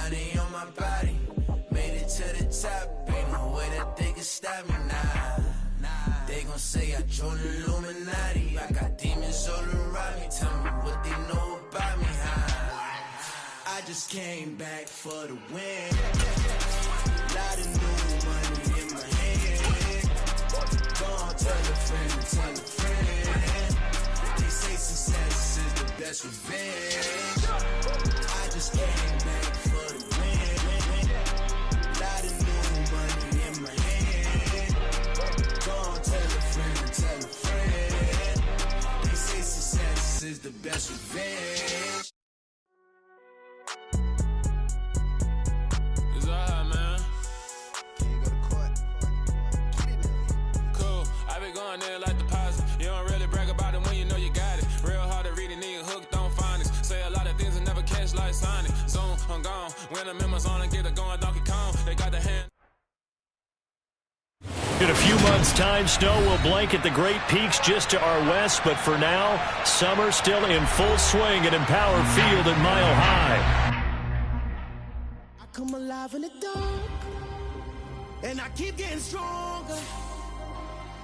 Illuminati on my body. Made it to the top, ain't no way that they can stop me now. They gon' say I joined Illuminati. I got demons all around me. Tell me what they know about me, huh? I just came back for the win. Lot of new money in my hand. Gon' tell a friend, tell a friend. They say success is the best revenge. I just came back for the win. Lot of new money in my hand. Gon' tell a friend, tell a friend. They say success is the best revenge. It's alright, man. Can you go to court? Get it in. Cool. I be going there like deposit. You don't really brag about it when you know you got it. Real hard to read a nigga hooked on finance. Say a lot of things and never catch like signing. Zone, I'm gone. When I'm in my zone, I get it going Donkey Kong. They got the hand. In a few months' time, snow will blanket the Great Peaks just to our west, but for now, summer still in full swing at Empower Field at Mile High. I come alive in the dark, and I keep getting stronger.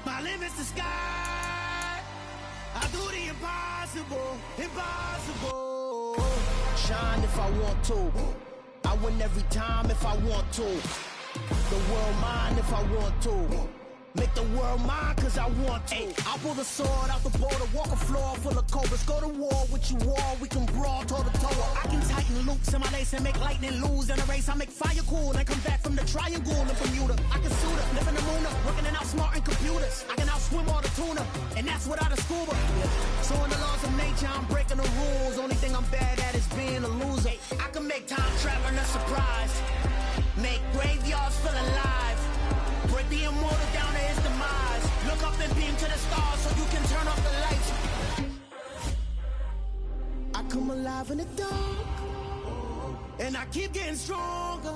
My limit's the sky. I do the impossible, impossible. Shine if I want to. I win every time if I want to. The world mine if I want to. Make the world mine cause I want to. Ay, I'll pull the sword out the border, walk a floor full of cobras. Go to war with you all, we can brawl toe to toe. I can tighten loops in my lace and make lightning lose in a race. I make fire cool and come back from the triangle in Bermuda. I can suit up, live in the moon up, working and outsmarting computers. I can outswim all the tuna, and that's without a scuba. So in the laws of nature, I'm breaking the rules. Only thing I'm bad at is being a loser. I can make time traveling a surprise. Make graveyards feel alive. Break the immortal down to his demise. Look up and beam to the stars so you can turn off the lights. I come alive in the dark, and I keep getting stronger.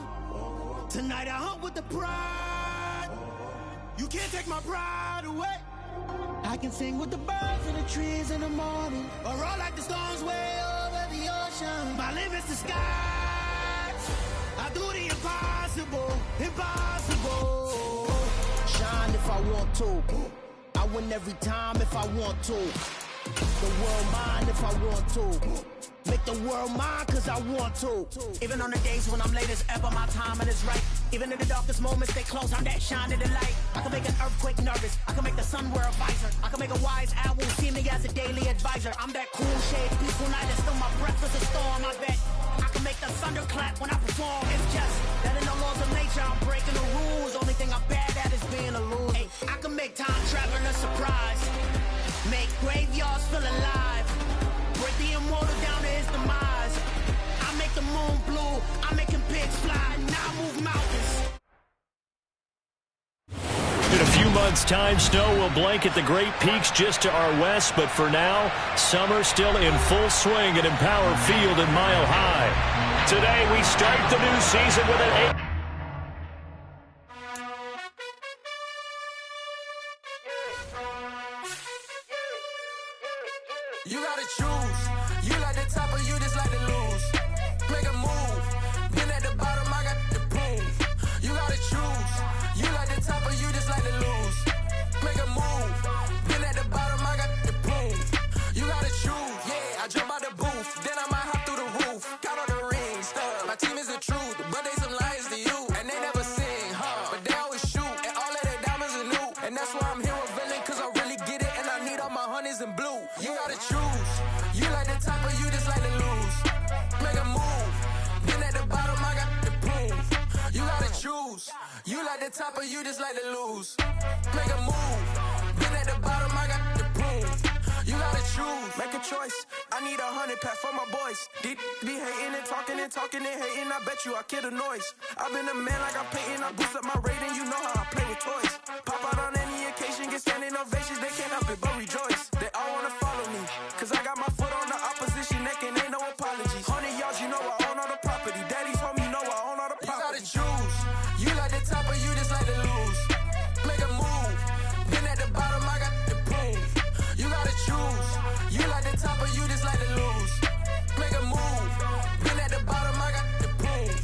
Tonight I hunt with the pride. You can't take my pride away. I can sing with the birds and the trees in the morning, or roll like the storms way over the ocean. My limit's the sky. I do the impossible, impossible. Shine if I want to. I win every time if I want to. The world mine if I want to. Make the world mine cause I want to. Even on the days when I'm late as ever, my timing is right. Even in the darkest moments, stay close, I'm that shining the light. I can make an earthquake nervous, I can make the sun wear a visor. I can make a wise owl see me as a daily advisor. I'm that cool shade, peaceful night, and still my breath is a storm, I bet. I can make the thunder clap when I perform. It's just that in the laws of nature, I'm breaking the rules. Only thing I'm bad at is being a loser. Ay, I can make time traveling a surprise. Make graveyards feel alive. Break the immortal down to his demise. I make the moon blue. I'm making pigs fly. Now I move mountains. In a few months' time, snow will blanket the Great Peaks just to our west, but for now, summer still in full swing at Empower Field at Mile High. Today, we start the new season with an 8. You gotta choose. You like the top or you just like to lose. Make a move. Been at the bottom, I got the proof. You gotta choose. You like the top or you just like to lose. Make a move. Been at the bottom, I got the proof. You gotta choose. Yeah, I jump out the booth. Then I might hop through the roof. Count on the rings, stuff. My team is the truth, but they some liars to you. And they never sing, huh? But they always shoot. And all of their diamonds are new. And that's why I'm here revealing, cause I really get it. And I need all my honeys in blue. You gotta choose. You like the top or you just like to lose. Make a move. Been at the bottom, I got the proof. You gotta choose. You like the top or you just like to lose. Make a move. Been at the bottom, I got the proof. You gotta choose. Make a choice. I need 100 pack for my boys. Be hating and talking and talking and hating. I bet you I kill the noise. I've been a man like I'm painting. I boost up my rating. You know how I play with toys. Pop out on any occasion, get standing ovations. They can't help it but rejoice. They all wanna follow me, cause I got my foot on the opposition neck and ain't no apologies. 100 yards, you know I own all the property. Daddy's home, you know I own all the property. You gotta choose. You like the top or you just like to lose. Make a move. Been at the bottom, I got the proof. You gotta choose. You like the top or you just like to lose. Make a move. Been at the bottom, I got the proof.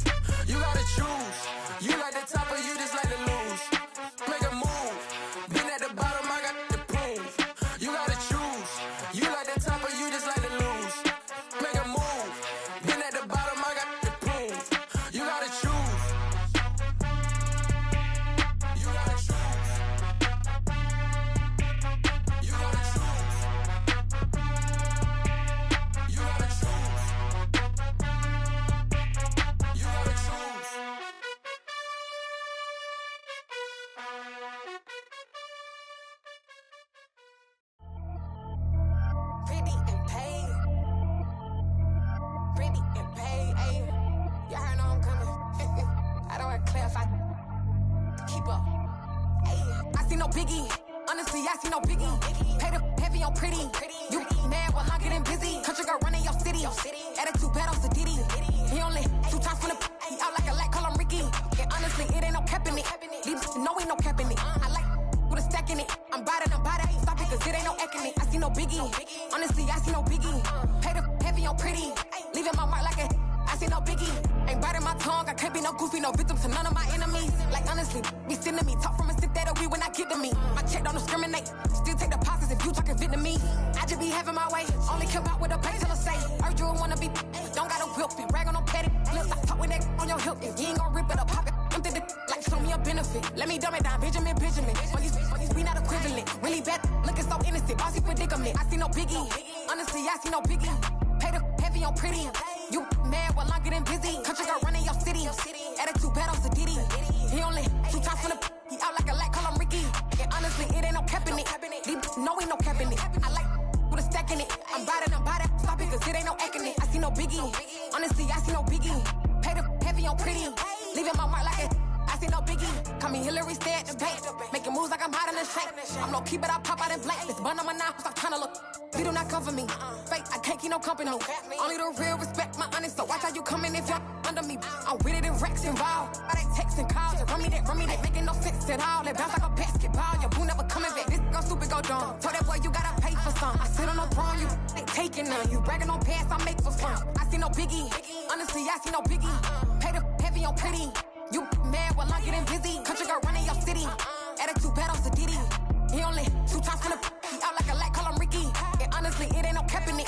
no biggie. Honestly, I see no biggie. Pay the heavy on pretty. You mad while I'm getting busy. Country girl running your city. Attitude bad on Diddy. He only 2 times from the he out like a light, call him Ricky. And honestly, it ain't no cap in it. Leave no ain't no cap in it. I like with a stack in it. I'm bad. Stop it, cause it ain't no acting it. I see no biggie. Honestly, I see no biggie. Pay the heavy on pretty. Leaving my mark like a I see no biggie. Ain't biting my tongue. I can't be no goofy, no victim to none of my enemies. Like honestly, be sending me talk from a stick that'll be when I get to me. My check don't discriminate. Still take deposits if you talking Vietnamese. I just be having my way. Only come out with a pay till I say. Urge you wanna be. Don't got a whip and rag on no petty. Look, I talk with that on your hip. If you ain't gon' rip it up, pop it. Empty the like show me a benefit. Let me dumb it down, Benjamin. For these we not equivalent. Really bad, looking so innocent. Bossy predicament. I see no biggie. Honestly, I see no biggie. Pay the heavy on pretty. You mad while I'm getting busy. Country girl running your city. Attitude bad on Diddy. He only 2 times from the he out like a light, call him Ricky. And honestly, it ain't no cap in it. No ain't no cap in it. I like with a stack in it. I'm bad. Stop it, cause it ain't no acting it. I see no biggie. Honestly, I see no biggie. Pay the heavy on pretty. Leaving my mark like it. I see no biggie. Call me Hillary, stay at the bank. Making moves like I'm hot in the shank. I'm low key, but I pop out in blank. This bun on my knife, stop trying to look. You do not come for me. Fake, I can't keep no company. Only the real respect my honest. So watch how you coming if you're under me. I'm with it and Rex involved. I they texting calls. Run me that making no sense at all. They bounce like a basketball. Your boo never coming back. This go stupid, go dumb. Told that boy you gotta pay for some. I sit on the throne, you ain't taking none. You bragging on past, I make for fun. I see no biggie. Honestly, I see no biggie. Pay the heavy on pretty. You mad while I'm getting busy. Country girl running your city. Attitude bad on Diddy. He only 2 times from the he out like a light, call him Ricky. And honestly, it ain't no cap in it.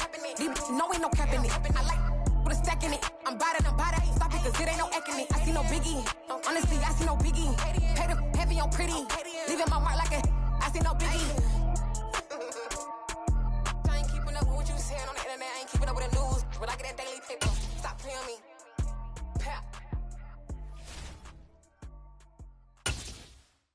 No ain't no cap in it. I like with a stack in it. I'm bad. Stop it, cause it ain't no acting it. I see no biggie. Honestly, I see no biggie. Pay the heavy on pretty. Leaving my mark like a I see no biggie. I ain't keeping up with what you saying on the internet. I ain't keeping up with the news. But I get that daily paper. Stop playing me. Pap.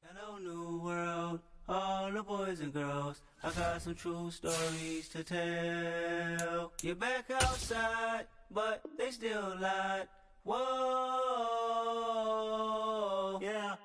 Hello, new world, all the boys and girls. I got some true stories to tell. You're back outside, but they still lied. Whoa, yeah.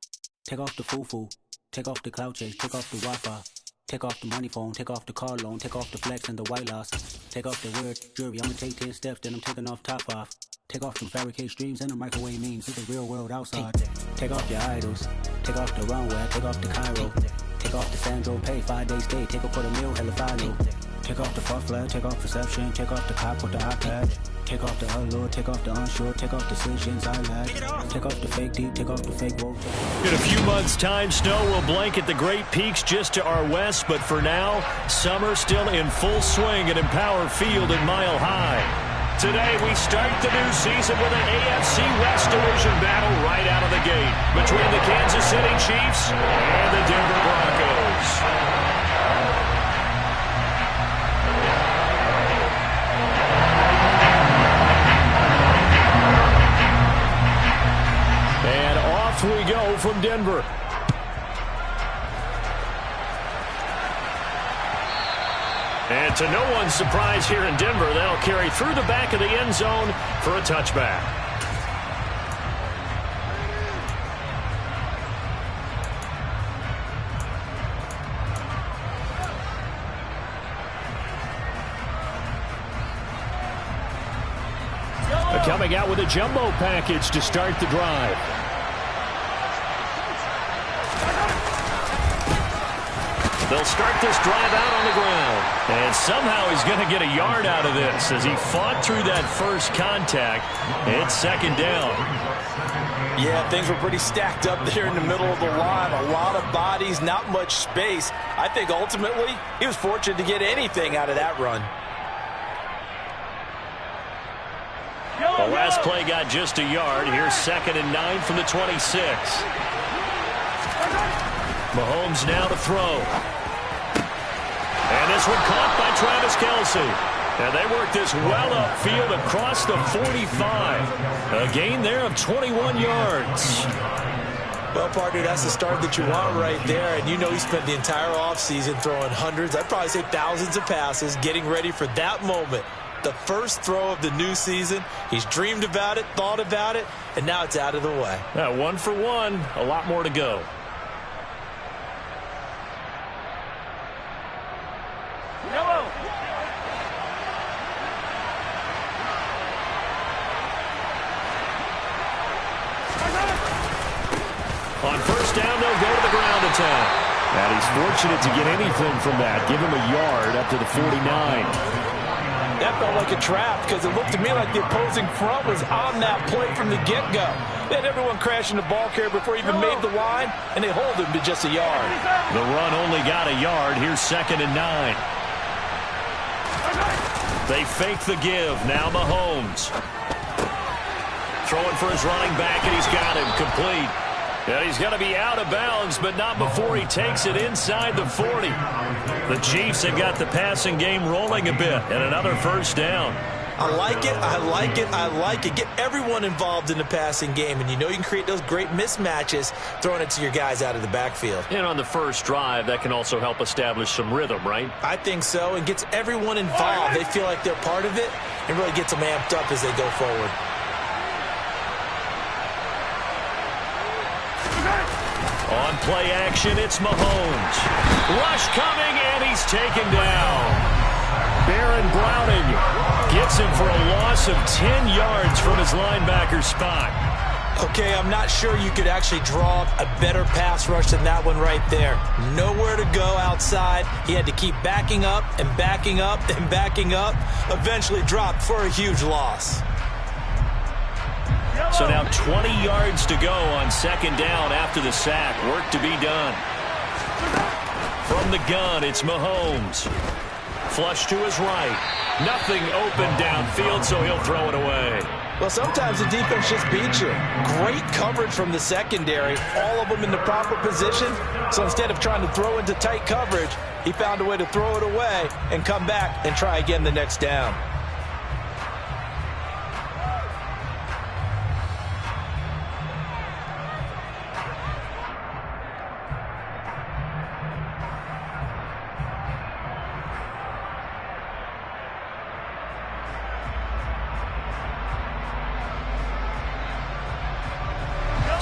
Take off the foo-foo, take off the cloud chase, take off the Wi-Fi. Take off the money phone, take off the car loan, take off the flex and the white loss. Take off the weird jewelry, I'ma take 10 steps, then I'm taking off top off. Take off the fabricated streams and the microwave memes, it's the real world outside. Take off your idols, take off the runway, take off the Cairo. Take off the Sandro pay, 5 days stay, take off for the meal, hella follow. Take off the far flag, take off perception, take off the cop with the iPad. Take off the allure, take off the unsure, take off decisions I lack. Take off the fake deep, take off the fake woke. In a few months' time, snow will blanket the Great Peaks just to our west, but for now, summer still in full swing at Empower Field at Mile High. Today, we start the new season with an AFC West Division battle right out of the gate between the Kansas City Chiefs and the Denver Broncos. And off we go from Denver. And to no one's surprise here in Denver, they'll carry through the back of the end zone for a touchback. Coming out with a jumbo package to start the drive. They'll start this drive out on the ground. And somehow he's going to get a yard out of this as he fought through that first contact. It's second down. Yeah, things were pretty stacked up there in the middle of the line. A lot of bodies, not much space. I think ultimately he was fortunate to get anything out of that run. The last play got just a yard. Here's 2nd and 9 from the 26. Mahomes now to throw. And this one caught by Travis Kelce. And they work this well upfield across the 45. A gain there of 21 yards. Well, partner, that's the start that you want right there. And you know he spent the entire offseason throwing hundreds, I'd probably say thousands of passes, getting ready for that moment. The first throw of the new season. He's dreamed about it, thought about it, and now it's out of the way. 1 for 1. A lot more to go. On first down, they'll go to the ground attack. And he's fortunate to get anything from that. Give him a yard up to the 49. That felt like a trap because it looked to me like the opposing front was on that play from the get-go. They had everyone crashing the ball carrier before he even made the line, and they hold him to just a yard. The run only got a yard. Here's 2nd and 9. They fake the give. Now Mahomes. Throwing for his running back, and he's got him complete. And he's going to be out of bounds, but not before he takes it inside the 40. The Chiefs have got the passing game rolling a bit, and another first down. I like it, I like it, I like it. Get everyone involved in the passing game, and you know you can create those great mismatches throwing it to your guys out of the backfield. And on the first drive, that can also help establish some rhythm, right? I think so, and gets everyone involved. They feel like they're part of it, and really gets them amped up as they go forward. On play action, it's Mahomes. Rush coming, and he's taken down. Baron Browning gets him for a loss of 10 yards from his linebacker spot. Okay, I'm not sure you could actually draw up a better pass rush than that one right there. Nowhere to go outside. He had to keep backing up and backing up and backing up. Eventually dropped for a huge loss. So now 20 yards to go on 2nd down after the sack. Work to be done. From the gun, it's Mahomes. Flush to his right. Nothing open downfield, so he'll throw it away. Well, sometimes the defense just beats you. Great coverage from the secondary. All of them in the proper position. So instead of trying to throw into tight coverage, he found a way to throw it away and come back and try again the next down.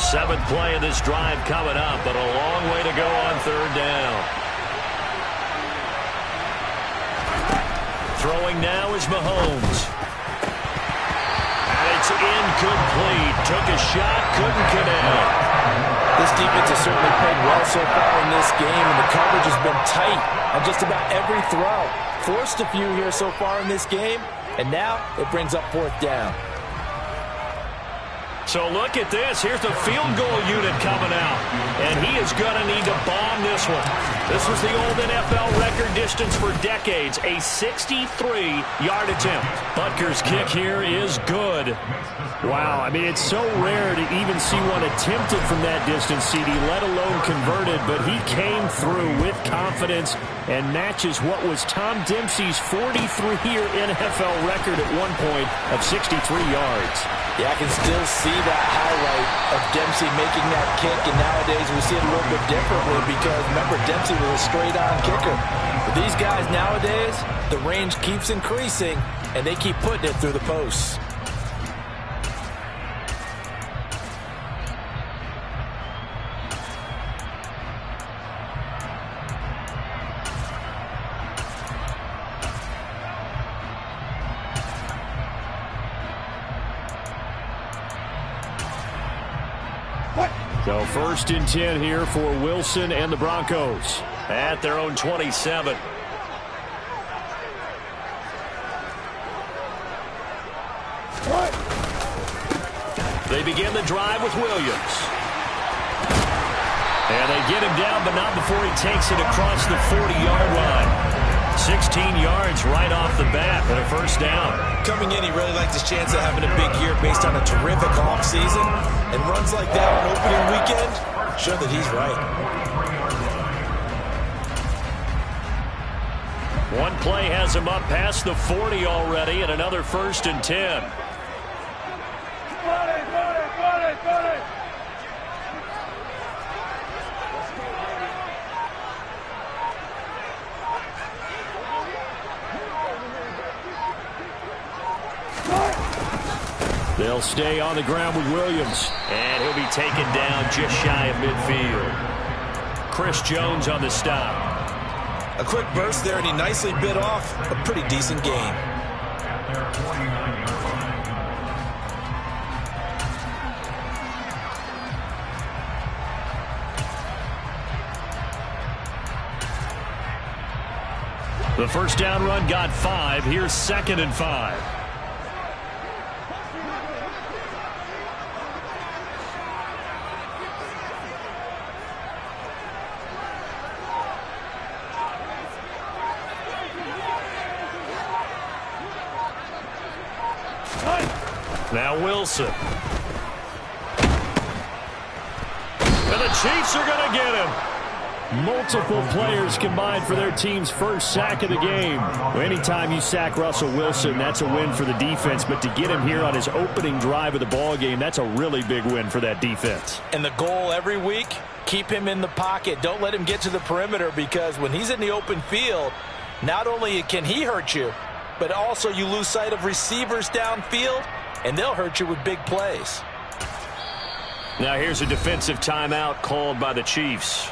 Seventh play of this drive coming up, but a long way to go on 3rd down. Throwing now is Mahomes. And it's incomplete. Took a shot, couldn't connect. This defense has certainly played well so far in this game, and the coverage has been tight on just about every throw. Forced a few here so far in this game, and now it brings up 4th down. So look at this. Here's the field goal unit coming out. And he is going to need to bomb this one. This was the old NFL record distance for decades. A 63-yard attempt. Butker's kick here is good. Wow, I mean, it's so rare to even see one attempted from that distance, CD, let alone converted, but he came through with confidence and matches what was Tom Dempsey's 43-year NFL record at one point of 63 yards. Yeah, I can still see that highlight of Dempsey making that kick, and nowadays we see it a little bit differently because, remember, Dempsey was a straight-on kicker. But these guys nowadays, the range keeps increasing, and they keep putting it through the posts. So 1st and 10 here for Wilson and the Broncos. At their own 27. They begin the drive with Williams. And they get him down, but not before he takes it across the 40-yard line. 16 yards right off the bat and a first down. Coming in, he really likes his chance of having a big year based on a terrific offseason. And runs like that on opening weekend show that he's right. One play has him up past the 40 already, and another 1st and 10. They'll stay on the ground with Williams. And he'll be taken down just shy of midfield. Chris Jones on the stop. A quick burst there, and he nicely bit off a pretty decent game. The first down run got 5. Here's 2nd and 5. Now Wilson. And the Chiefs are going to get him. Multiple players combined for their team's first sack of the game. Anytime you sack Russell Wilson, that's a win for the defense. But to get him here on his opening drive of the ball game, that's a really big win for that defense. And the goal every week, keep him in the pocket. Don't let him get to the perimeter, because when he's in the open field, not only can he hurt you, but also you lose sight of receivers downfield, and they'll hurt you with big plays. Now here's a defensive timeout called by the Chiefs.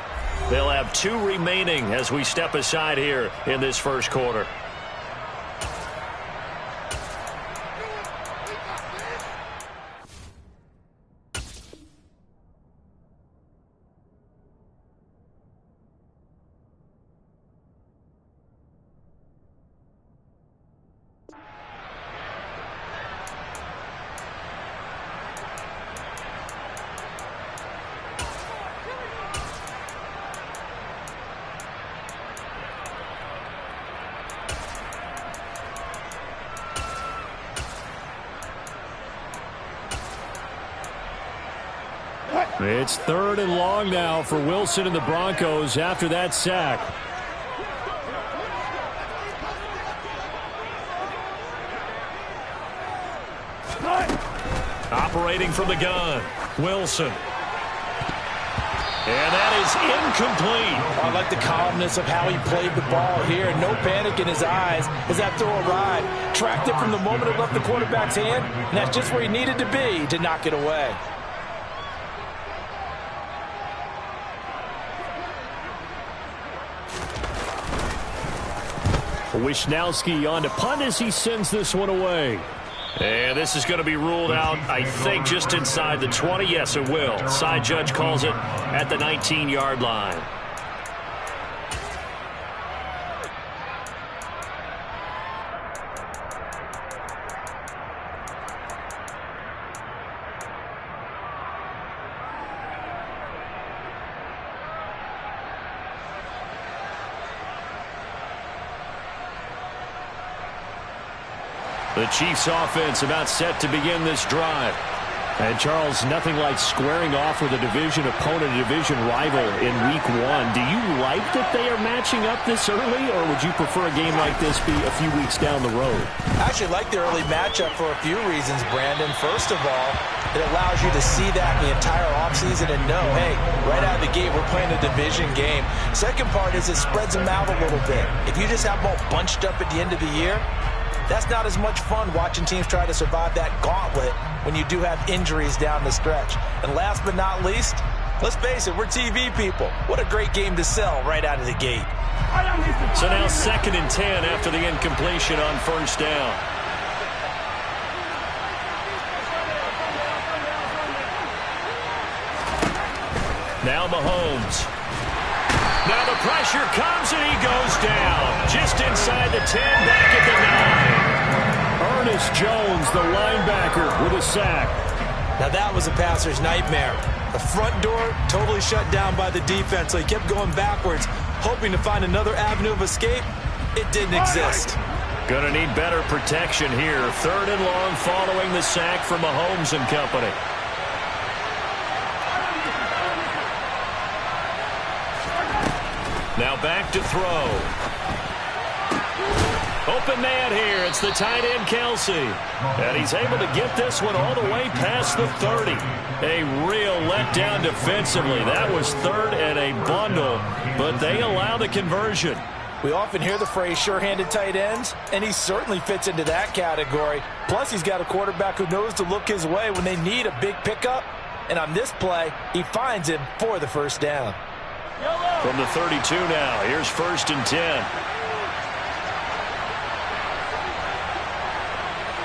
They'll have 2 remaining as we step aside here in this first quarter. It's 3rd and long now for Wilson and the Broncos after that sack. Operating from the gun, Wilson. And that is incomplete. I like the calmness of how he played the ball here. No panic in his eyes as that throw arrived. Tracked it from the moment it left the quarterback's hand, and that's just where he needed to be to knock it away. Wisnowski on to punt as he sends this one away. And this is going to be ruled out, I think, just inside the 20. Yes, it will. Side judge calls it at the 19-yard line. The Chiefs offense about set to begin this drive. And Charles, nothing like squaring off with a division opponent, a division rival in week 1. Do you like that they are matching up this early, or would you prefer a game like this be a few weeks down the road? I actually like the early matchup for a few reasons, Brandon. First of all, it allows you to see that in the entire offseason and know, hey, right out of the gate, we're playing a division game. Second part is it spreads them out a little bit. If you just have them all bunched up at the end of the year, that's not as much fun watching teams try to survive that gauntlet when you do have injuries down the stretch. And last but not least, let's face it, we're TV people. What a great game to sell right out of the gate. So now 2nd and 10 after the incompletion on first down. Now Mahomes. Now the pressure comes and he goes down. Just inside the 10, back at the 9. Ernest Jones, the linebacker, with a sack. Now that was a passer's nightmare. The front door totally shut down by the defense, so he kept going backwards, hoping to find another avenue of escape. It didn't exist. Gonna need better protection here. 3rd and long following the sack from Mahomes and company. Now back to throw. Open man here. It's the tight end, Kelsey. And he's able to get this one all the way past the 30. A real letdown defensively. That was 3rd and a bundle, but they allow the conversion. We often hear the phrase sure-handed tight ends, and he certainly fits into that category. Plus, he's got a quarterback who knows to look his way when they need a big pickup. And on this play, he finds him for the first down. From the 32 now, here's 1st and 10.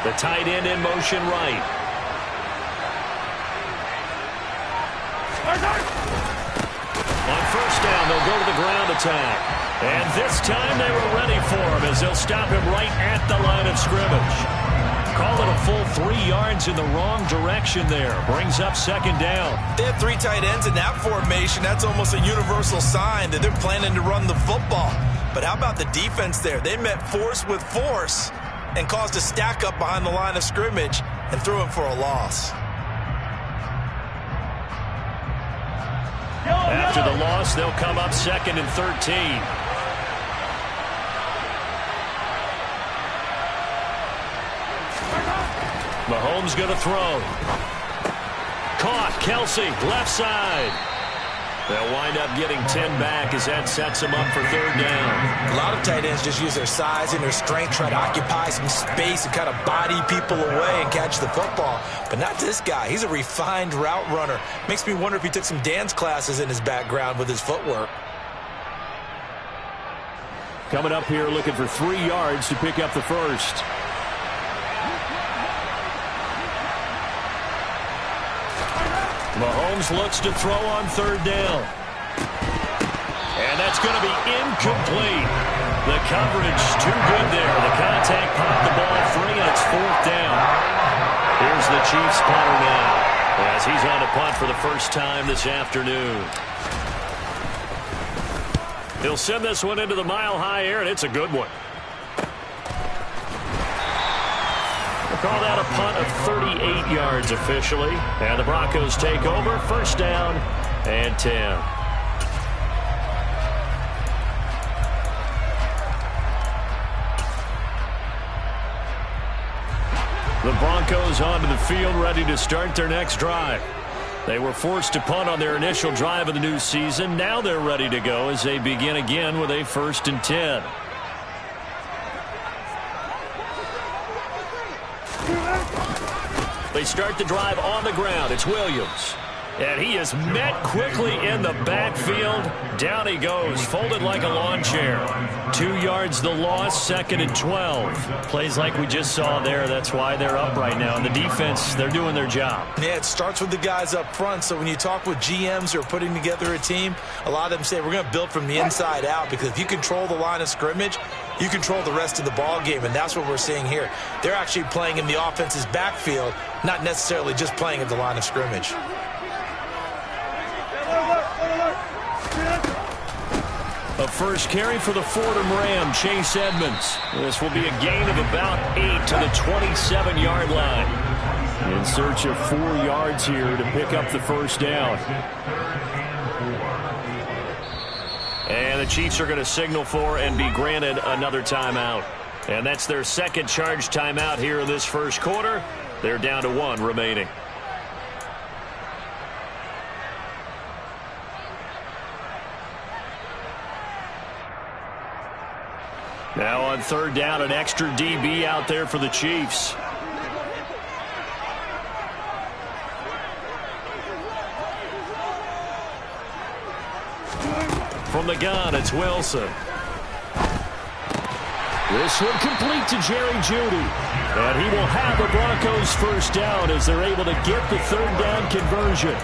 The tight end in motion right. On first down, they'll go to the ground attack. And this time they were ready for him as they'll stop him right at the line of scrimmage. Call it a full 3 yards in the wrong direction there. Brings up second down. They have 3 tight ends in that formation. That's almost a universal sign that they're planning to run the football. But how about the defense there? They met force with force and caused a stack up behind the line of scrimmage and threw him for a loss. After the loss, they'll come up 2nd and 13. Mahomes going to throw. Caught. Kelsey, left side. They'll wind up getting 10 back as that sets them up for 3rd down. A lot of tight ends just use their size and their strength, try to occupy some space and kind of body people away and catch the football. But not this guy. He's a refined route runner. Makes me wonder if he took some dance classes in his background with his footwork. Coming up here looking for 3 yards to pick up the first. Mahomes looks to throw on 3rd down. And that's going to be incomplete. The coverage too good there. The contact popped the ball free, and it's 4th down. Here's the Chiefs punter now as he's on a punt for the first time this afternoon. He'll send this one into the mile-high air, and it's a good one. Call that a punt of 38 yards officially. And the Broncos take over. 1st down and 10. The Broncos onto the field ready to start their next drive. They were forced to punt on their initial drive of the new season. Now they're ready to go as they begin again with a 1st and 10. They start the drive on the ground. It's Williams. And he is met quickly in the backfield. Down he goes, folded like a lawn chair. 2 yards the loss, 2nd and 12. Plays like we just saw there. That's why they're up right now. And the defense, they're doing their job. Yeah, it starts with the guys up front. So when you talk with GMs who are putting together a team, a lot of them say we're going to build from the inside out, because if you control the line of scrimmage, you control the rest of the ball game, and that's what we're seeing here. They're actually playing in the offense's backfield, not necessarily just playing at the line of scrimmage. A first carry for the Fordham Ram, Chase Edmonds. This will be a gain of about 8 to the 27-yard line. In search of 4 yards here to pick up the 1st down. And the Chiefs are going to signal for and be granted another timeout. And that's their 2nd charge timeout here in this 1st quarter. They're down to 1 remaining. Now on 3rd down, an extra DB out there for the Chiefs. From the gun, it's Wilson. This one complete to Jerry Jeudy. And he will have the Broncos 1st down as they're able to get the 3rd down conversion.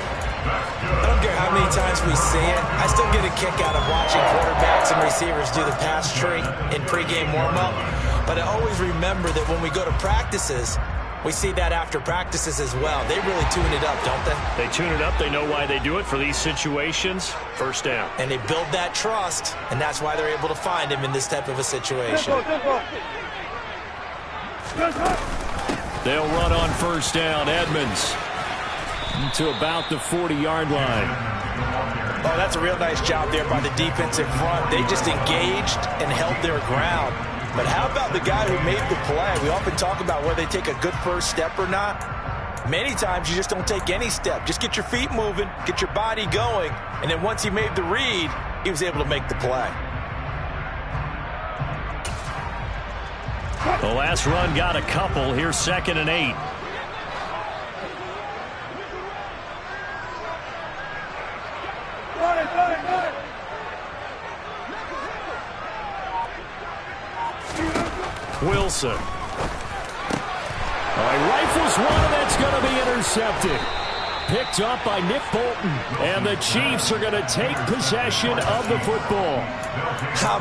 I don't care how many times we see it. I still get a kick out of watching quarterbacks and receivers do the pass tree in pregame warm-up. But I always remember that when we go to practices, we see that after practices as well. They really tune it up, don't they? They tune it up. They know why they do it for these situations. 1st down. And they build that trust, and that's why they're able to find him in this type of a situation. They'll run on 1st down. Edmonds to about the 40-yard line. Oh, that's a real nice job there by the defensive front. They just engaged and held their ground. But how about the guy who made the play? We often talk about whether they take a good first step or not. Many times you just don't take any step. Just get your feet moving, get your body going, and then once he made the read, he was able to make the play. The last run got a couple. Here's 2nd and 8. Wilson. He rifles one, and that's going to be intercepted. picked up by Nick Bolton. And the Chiefs are going to take possession of the football.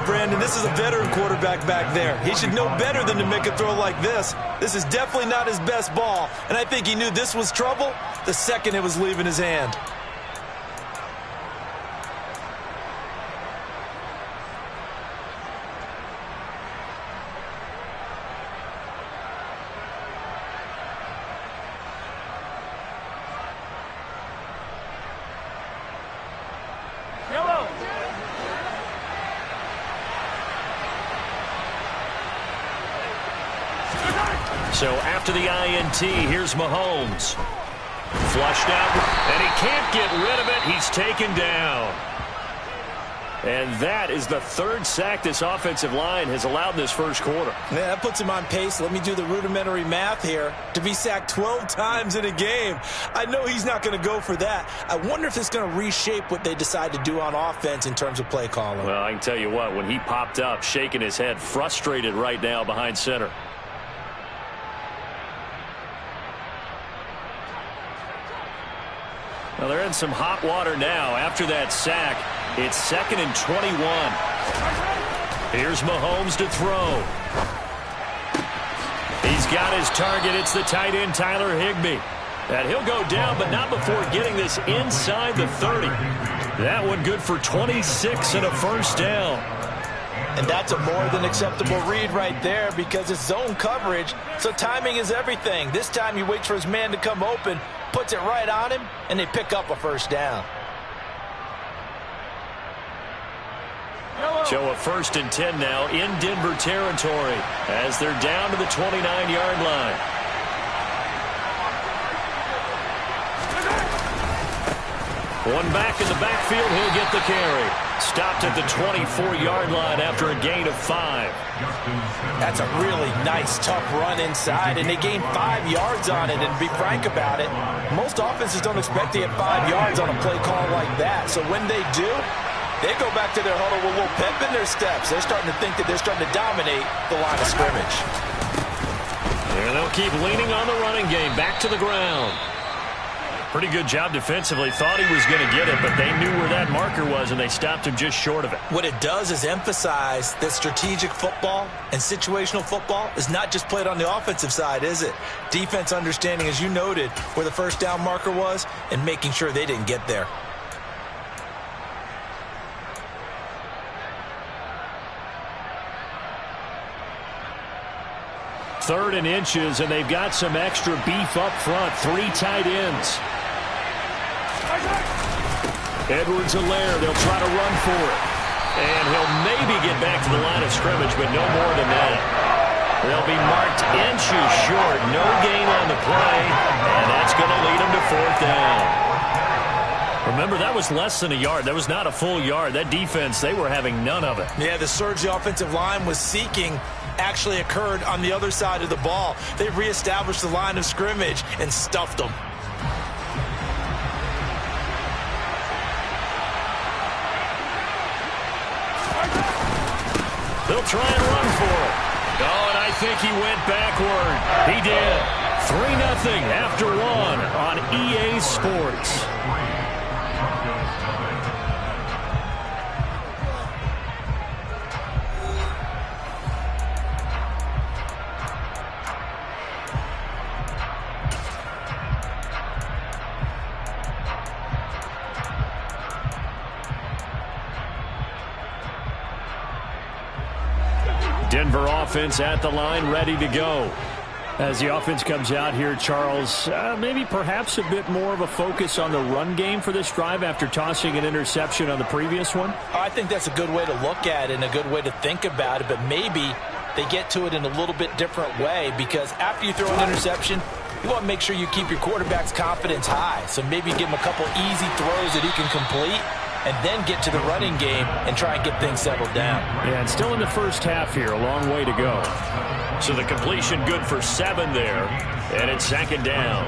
Brandon, this is a veteran quarterback back there. He should know better than to make a throw like this. This is definitely not his best ball, and I think he knew this was trouble the second it was leaving his hand. So after the INT, here's Mahomes. Flushed out, and he can't get rid of it. He's taken down. And that is the third sack this offensive line has allowed in this first quarter. Yeah, that puts him on pace. Let me do the rudimentary math here. To be sacked 12 times in a game. I know he's not going to go for that. I wonder if it's going to reshape what they decide to do on offense in terms of play calling. Well, I can tell you what, when he popped up, shaking his head, frustrated right now behind center. Well, they're in some hot water now. After that sack, it's 2nd and 21. Here's Mahomes to throw. He's got his target. It's the tight end, Tyler Higbee. And he'll go down, but not before getting this inside the 30. That one good for 26 and a first down. And that's a more than acceptable read right there because it's zone coverage, so timing is everything. This time he waits for his man to come open, puts it right on him, and they pick up a first down. So a 1st and 10 now in Denver territory as they're down to the 29-yard line. One back in the backfield, he'll get the carry. Stopped at the 24-yard line after a gain of 5. That's a really nice, tough run inside, and they gained 5 yards on it. And to be frank about it, most offenses don't expect to get 5 yards on a play call like that. So when they do, they go back to their huddle with a little pep in their steps. They're starting to think that they're starting to dominate the line of scrimmage. And they'll keep leaning on the running game. Back to the ground. Pretty good job defensively. Thought he was going to get it, but they knew where that marker was, and they stopped him just short of it. What it does is emphasize that strategic football and situational football is not just played on the offensive side, is it? Defense understanding, as you noted, where the first down marker was and making sure they didn't get there. Third and inches, and they've got some extra beef up front. 3 tight ends. Edwards-Helaire, they'll try to run for it. And he'll maybe get back to the line of scrimmage, but no more than that. They'll be marked inches short. No gain on the play, and that's going to lead them to 4th down. Remember, that was less than a yard. That was not a full yard. That defense, they were having none of it. Yeah, the surge the offensive line was seeking actually occurred on the other side of the ball. They reestablished the line of scrimmage and stuffed them. They'll try and run for it. Oh, and I think he went backward. He did. 3-0 after 1 on EA Sports. Denver offense at the line, ready to go. As the offense comes out here, Charles, maybe perhaps a bit more of a focus on the run game for this drive after tossing an interception on the previous one? I think that's a good way to look at it and a good way to think about it, but maybe they get to it in a little bit different way because after you throw an interception, you want to make sure you keep your quarterback's confidence high. So maybe give him a couple easy throws that he can complete and then get to the running game and try and get things settled down. Yeah, and still in the first half here, a long way to go. So the completion good for 7 there, and it's 2nd down.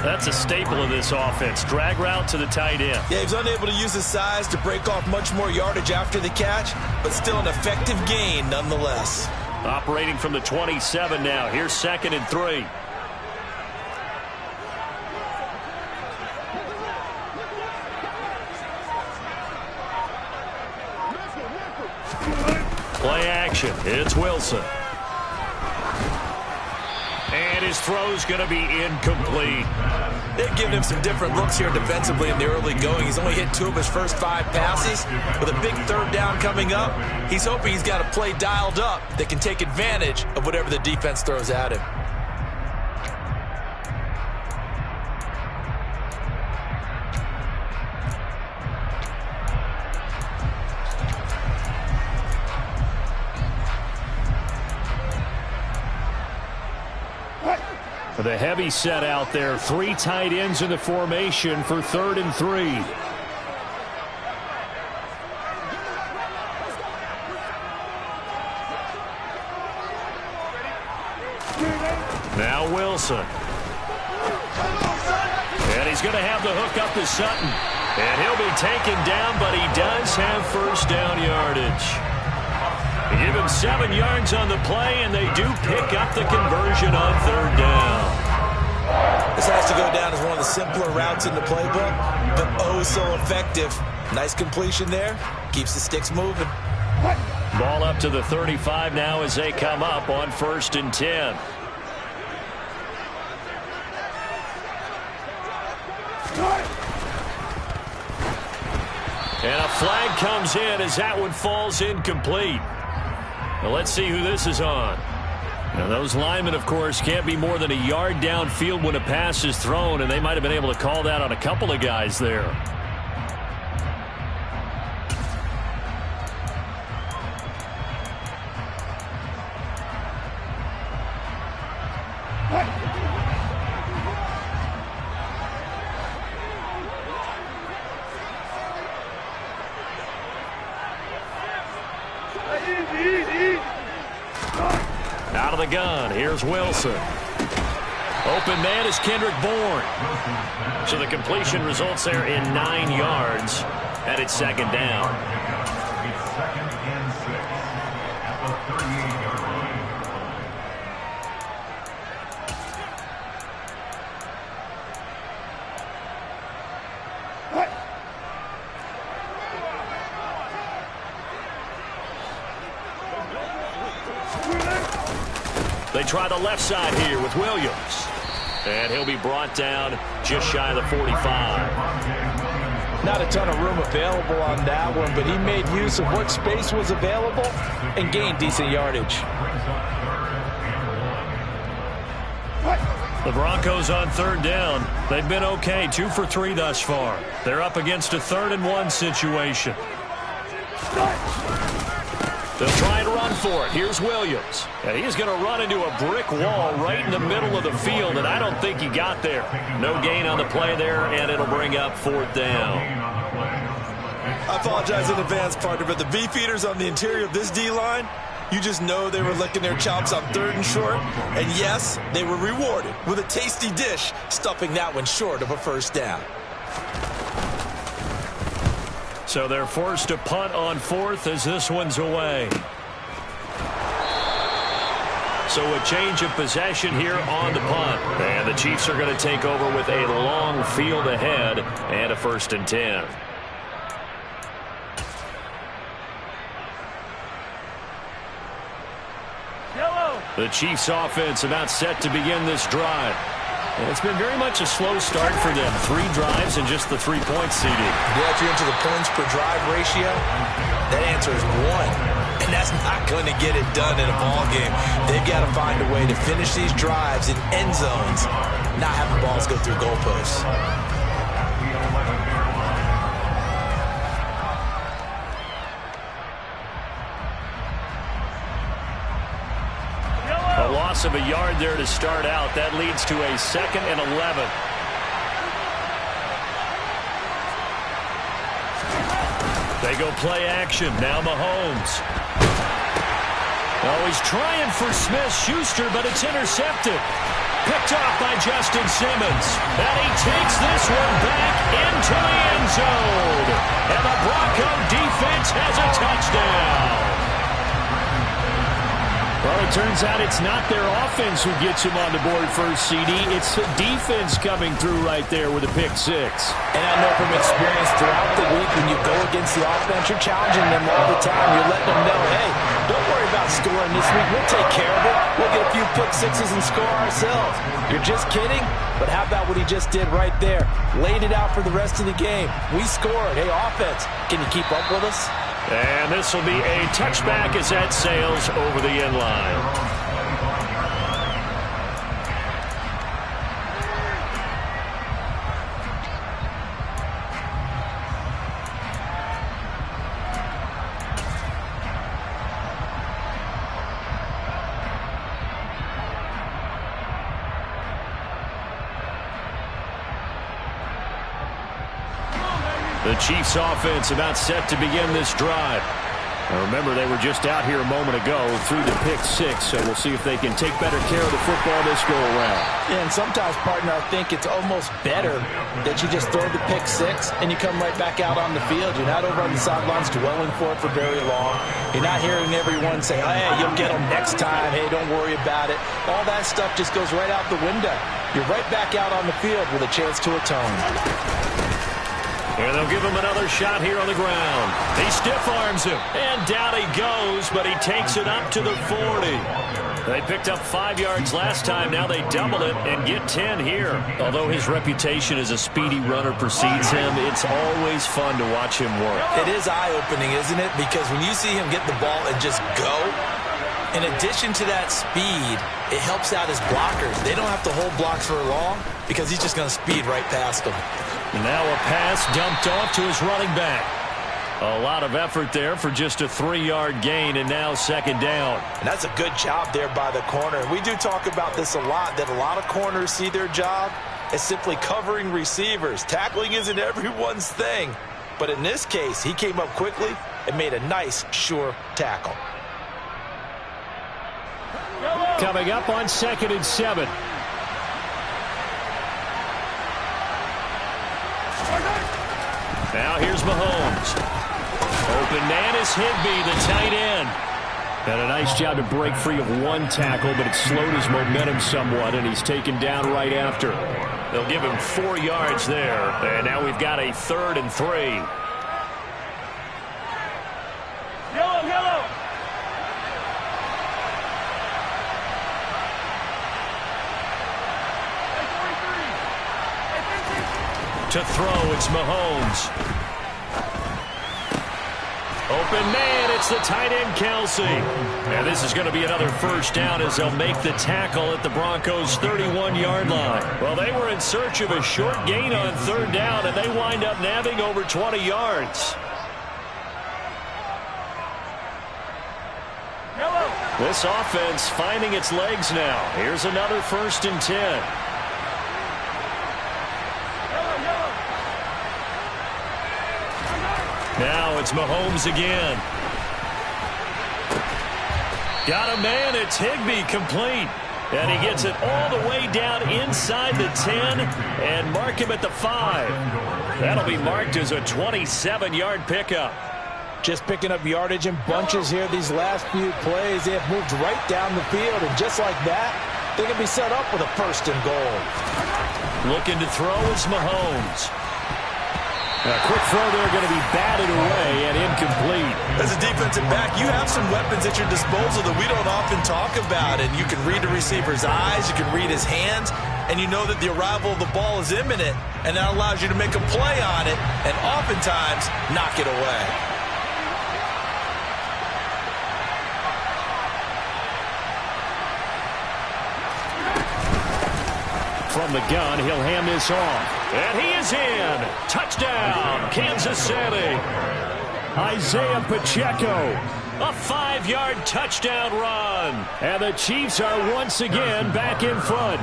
That's a staple of this offense. Drag route to the tight end. Yeah, he was unable to use his size to break off much more yardage after the catch, but still an effective gain nonetheless. Operating from the 27 now. Here's 2nd and 3. formation. It's Wilson. And his throw's going to be incomplete. They've given him some different looks here defensively in the early going. He's only hit 2 of his first 5 passes. With a big third down coming up, he's hoping he's got a play dialed up that can take advantage of whatever the defense throws at him. With a heavy set out there, 3 tight ends in the formation for 3rd and 3. Now Wilson. And he's going to have the hook up to Sutton. And he'll be taken down, but he does have first down yardage. They give him 7 yards on the play, and they do pick up the conversion on 3rd down. This has to go down as one of the simpler routes in the playbook, but oh so effective. Nice completion there. Keeps the sticks moving. Ball up to the 35 now as they come up on 1st and 10. And a flag comes in as that one falls incomplete. Now let's see who this is on. Now those linemen, of course, can't be more than a yard downfield when a pass is thrown, and they might have been able to call that on a couple of guys there. Out of the gun, here's Wilson. Open man is Kendrick Bourne. So the completion results there in 9 yards, and it's 2nd down. They try the left side here with Williams. And he'll be brought down just shy of the 45. Not a ton of room available on that one, but he made use of what space was available and gained decent yardage. The Broncos on 3rd down. They've been okay, 2 for 3 thus far. They're up against a 3rd and 1 situation. They'll try and run for it. Here's Williams. And he's going to run into a brick wall right in the middle of the field, and I don't think he got there. No gain on the play there, and it'll bring up 4th down. I apologize in advance, partner, but the beefeaters on the interior of this D-line, you just know they were licking their chops on 3rd and short. And yes, they were rewarded with a tasty dish, stuffing that one short of a first down. So they're forced to punt on 4th as this one's away. So a change of possession here on the punt. And the Chiefs are going to take over with a long field ahead and a 1st and 10. The Chiefs offense about set to begin this drive. And it's been very much a slow start for them. 3 drives and just the 3 points, CD. Yeah, if you're into the points per drive ratio, that answer is 1. And that's not going to get it done in a ball game. They've got to find a way to finish these drives in end zones, not having balls go through goalposts. A loss of a yard there to start out. That leads to a 2nd and 11. They go play action. Now Mahomes. Oh, he's trying for Smith-Schuster, but it's intercepted. Picked off by Justin Simmons. And he takes this one back into the end zone. And the Bronco defense has a touchdown. Well, the Turns out it's not their offense who gets him on the board first, CD. It's the defense coming through right there with a pick six. And I know from experience throughout the week, when you go against the offense, you're challenging them all the time. You're letting them know, hey, don't worry about scoring this week. We'll take care of it. We'll get a few pick sixes and score ourselves. You're just kidding? But how about what he just did right there? Laid it out for the rest of the game. We scored. Hey, offense, can you keep up with us? And this will be a touchback as that sails over the end line. The Chiefs offense about set to begin this drive. Now remember, they were just out here a moment ago through the pick six, so we'll see if they can take better care of the football this go around. Yeah, and sometimes, partner, I think it's almost better that you just throw the pick six and you come right back out on the field. You're not over on the sidelines dwelling for it for very long. You're not hearing everyone say, hey, you'll get them next time. Hey, don't worry about it. All that stuff just goes right out the window. You're right back out on the field with a chance to atone. And they'll give him another shot here on the ground. He stiff arms him. And down he goes, but he takes it up to the 40. They picked up 5 yards last time. Now they double it and get 10 here. Although his reputation as a speedy runner precedes him, it's always fun to watch him work. It is eye-opening, isn't it? Because when you see him get the ball and just go, in addition to that speed, it helps out his blockers. They don't have to hold blocks for long because he's just going to speed right past them. Now a pass dumped off to his running back. A lot of effort there for just a 3-yard gain, and now second down. And that's a good job there by the corner. We do talk about this a lot, that a lot of corners see their job as simply covering receivers. Tackling isn't everyone's thing. But in this case, he came up quickly and made a nice, sure tackle. Coming up on 2nd and 7. Now here's Mahomes. Open man is Higbee, the tight end. Had a nice job to break free of one tackle, but it slowed his momentum somewhat, and he's taken down right after. They'll give him 4 yards there, and now we've got a 3rd and 3. Yellow. To throw, it's Mahomes. Open man, it's the tight end, Kelsey. And this is going to be another first down as they'll make the tackle at the Broncos' 31-yard line. Well, they were in search of a short gain on 3rd down, and they wind up nabbing over 20 yards. This offense finding its legs now. Here's another 1st and 10. Now it's Mahomes again. Got a man. It's Higbee, complete. And he gets it all the way down inside the 10 and mark him at the 5. That'll be marked as a 27-yard pickup. Just picking up yardage in bunches here these last few plays. They have moved right down the field, and just like that, they can be set up with a 1st and goal. Looking to throw is Mahomes. A quick throw there, going to be batted away and incomplete. As a defensive back, you have some weapons at your disposal that we don't often talk about. And you can read the receiver's eyes, you can read his hands, and you know that the arrival of the ball is imminent. And that allows you to make a play on it and oftentimes knock it away. From the gun, he'll hand this off. And he is in. Touchdown, Kansas City. Isaiah Pacheco. A 5-yard touchdown run. And the Chiefs are once again back in front.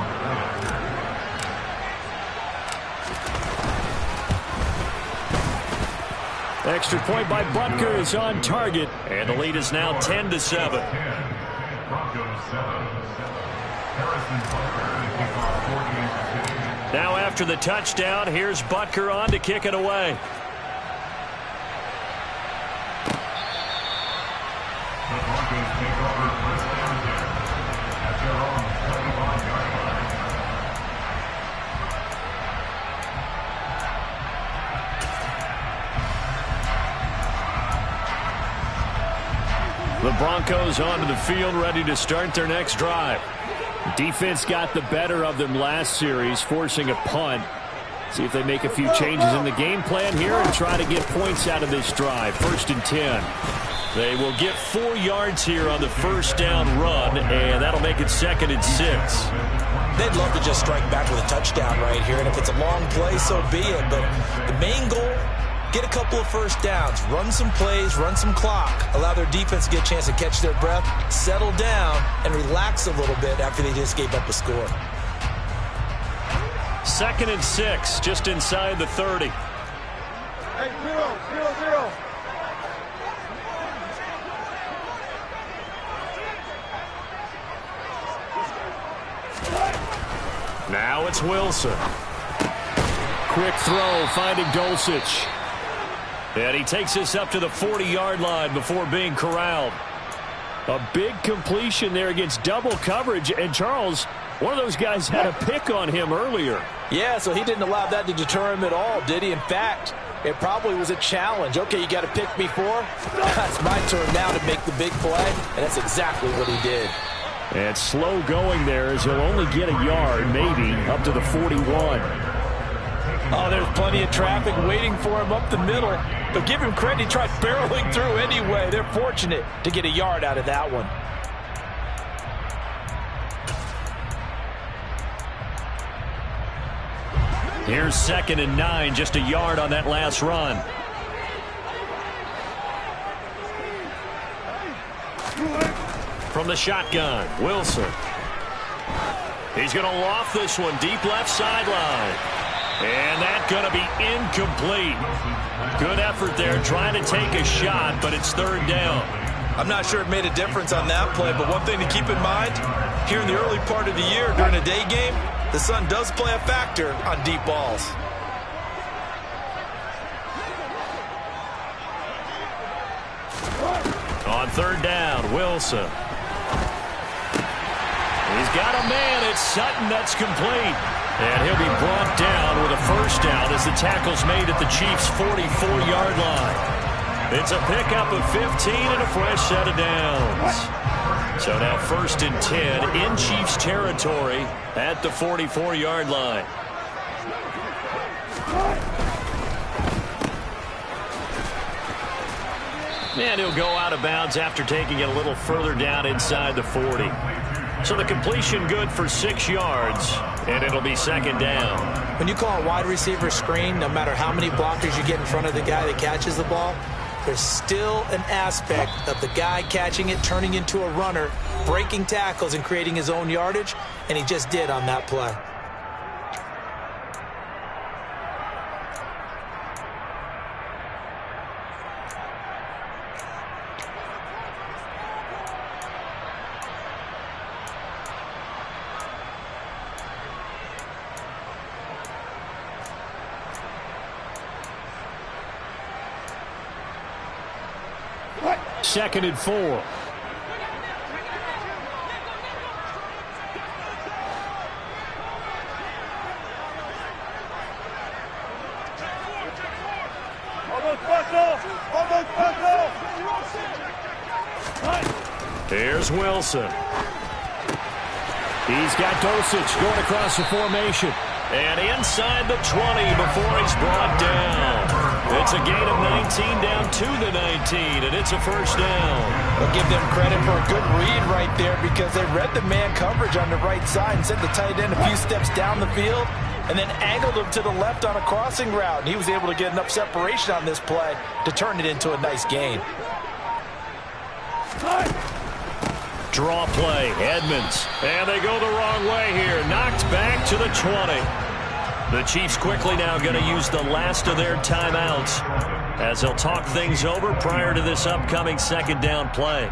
Extra point by Butker is on target. And the lead is now 10-7. Now after the touchdown, here's Butker on to kick it away. The Broncos onto the field, ready to start their next drive. Defense got the better of them last series, forcing a punt. See if they make a few changes in the game plan here and try to get points out of this drive. 1st and 10. They will get 4 yards here on the first down run, and that'll make it 2nd and 6. They'd love to just strike back with a touchdown right here, and if it's a long play, so be it. But the main goal, get a couple of first downs, run some plays, run some clock, allow their defense to get a chance to catch their breath, settle down, and relax a little bit after they just gave up a score. 2nd and 6, just inside the 30. Hey, 0-0-0. Now it's Wilson. Quick throw, finding Dulcich. And he takes us up to the 40-yard line before being corralled. A big completion there against double coverage. And Charles, one of those guys had a pick on him earlier. Yeah, so he didn't allow that to deter him at all, did he? In fact, it probably was a challenge. Okay, you got to pick me 4. It's my turn now to make the big play, and that's exactly what he did. And slow going there as he'll only get a yard, maybe, up to the 41. Oh, there's plenty of traffic waiting for him up the middle. But give him credit, he tried barreling through anyway. They're fortunate to get a yard out of that one. Here's 2nd and 9, just a yard on that last run. From the shotgun, Wilson. He's going to loft this one deep left sideline. And that's going to be incomplete. Good effort there trying to take a shot, but it's 3rd down. I'm not sure it made a difference on that play, but one thing to keep in mind, here in the early part of the year during a day game, the sun does play a factor on deep balls. On 3rd down, Wilson. He's got a man. It's Sutton. That's complete. And he'll be brought down with a first down as the tackle's made at the Chiefs' 44-yard line. It's a pickup of 15 and a fresh set of downs. So now 1st and 10 in Chiefs territory at the 44-yard line. And he'll go out of bounds after taking it a little further down inside the 40. So the completion good for 6 yards, and it'll be 2nd down. When you call a wide receiver screen, no matter how many blockers you get in front of the guy that catches the ball, there's still an aspect of the guy catching it, turning into a runner, breaking tackles and creating his own yardage, and he just did on that play. Second and 4. Here's Wilson. He's got Dulcich going across the formation. And inside the 20 before he's brought down. It's a gain of 19 down to the 19, and it's a first down. I'll give them credit for a good read right there because they read the man coverage on the right side and sent the tight end a few steps down the field and then angled him to the left on a crossing route. And he was able to get enough separation on this play to turn it into a nice gain. Draw play, Edmonds. And they go the wrong way here. Knocked back to the 20. The Chiefs quickly now going to use the last of their timeouts as they'll talk things over prior to this upcoming 2nd down play.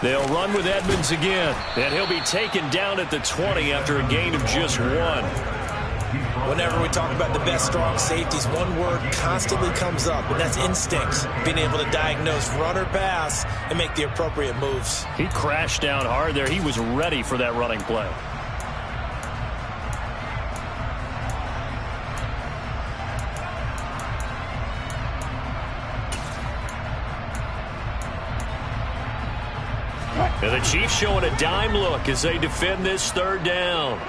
They'll run with Edmonds again, and he'll be taken down at the 20 after a gain of just 1. Whenever we talk about the best strong safeties, one word constantly comes up, and that's instincts. Being able to diagnose run or pass and make the appropriate moves. He crashed down hard there. He was ready for that running play. And the Chiefs showing a dime look as they defend this third down.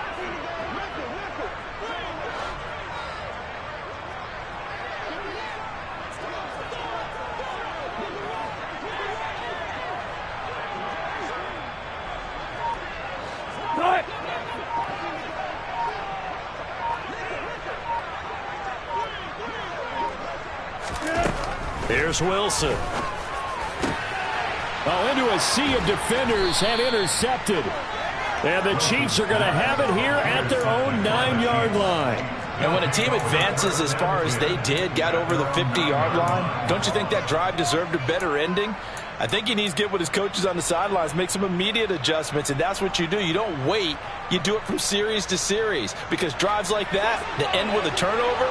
Here's Wilson. Oh, into a sea of defenders have intercepted. And the Chiefs are going to have it here at their own 9-yard line. And when a team advances as far as they did, got over the 50-yard line, don't you think that drive deserved a better ending? I think he needs to get with his coaches on the sidelines, make some immediate adjustments, and that's what you do. You don't wait. You do it from series to series, because drives like that end with a turnover,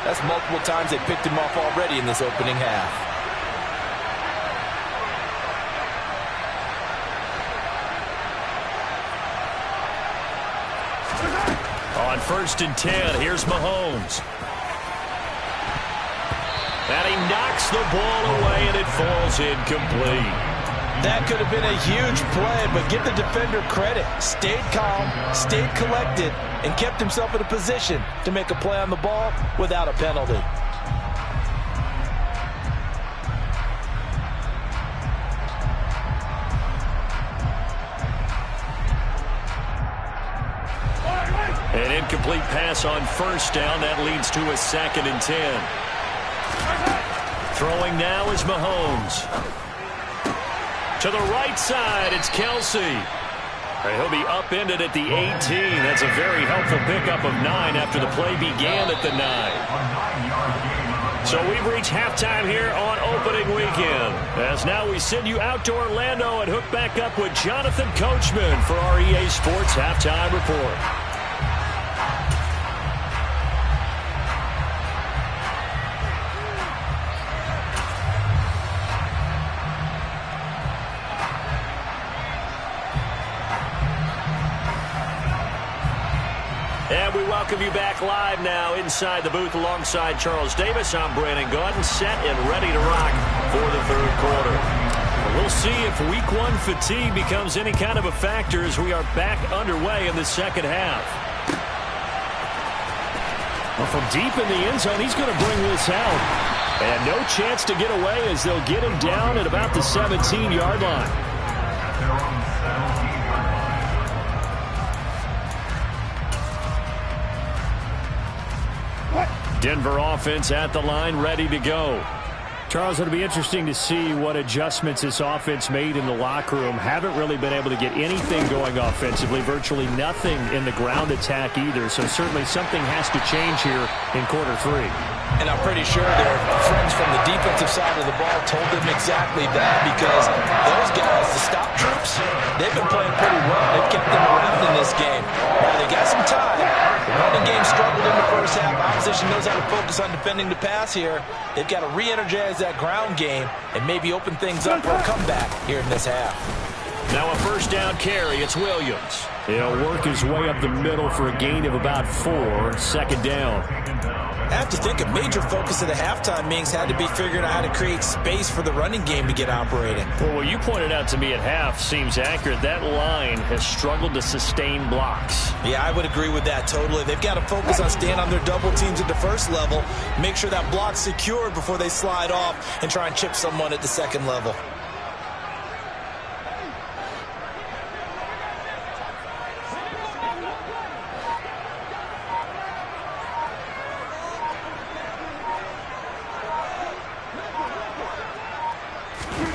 that's multiple times they picked him off already in this opening half. On 1st and 10, here's Mahomes. And he knocks the ball away, and it falls incomplete. That could have been a huge play, but give the defender credit. Stayed calm, stayed collected, and kept himself in a position to make a play on the ball without a penalty. An incomplete pass on 1st down. That leads to a 2nd and 10. Throwing now is Mahomes. To the right side, it's Kelsey. He'll be upended at the 18. That's a very helpful pickup of 9 after the play began at the 9. So we've reached halftime here on opening weekend. As now we send you out to Orlando and hook back up with Jonathan Coachman for our EA Sports Halftime Report. And we welcome you back live now inside the booth alongside Charles Davis. I'm Brandon Gaudin, set and ready to rock for the third quarter. We'll see if week 1 fatigue becomes any kind of a factor as we are back underway in the second half. Well, from deep in the end zone, he's going to bring this out. And no chance to get away as they'll get him down at about the 17-yard line. Denver offense at the line, ready to go. Charles, it'll be interesting to see what adjustments this offense made in the locker room. Haven't really been able to get anything going offensively, virtually nothing in the ground attack either. So certainly something has to change here in quarter 3. And I'm pretty sure their friends from the defensive side of the ball told them exactly that, because those guys, the stop troops, they've been playing pretty well. They've kept them around in this game. Now they got some time. The running game struggled in the first half. Opposition knows how to focus on defending the pass here. They've got to re-energize that ground game and maybe open things up for a comeback here in this half. Now a 1st down carry. It's Williams. He'll work his way up the middle for a gain of about 4. 2nd down. I have to think a major focus of the halftime meetings had to be figuring out how to create space for the running game to get operating. Well, what you pointed out to me at half seems accurate. That line has struggled to sustain blocks. Yeah, I would agree with that totally. They've got to focus on staying on their double teams at the first level, make sure that block's secured before they slide off and try and chip someone at the second level.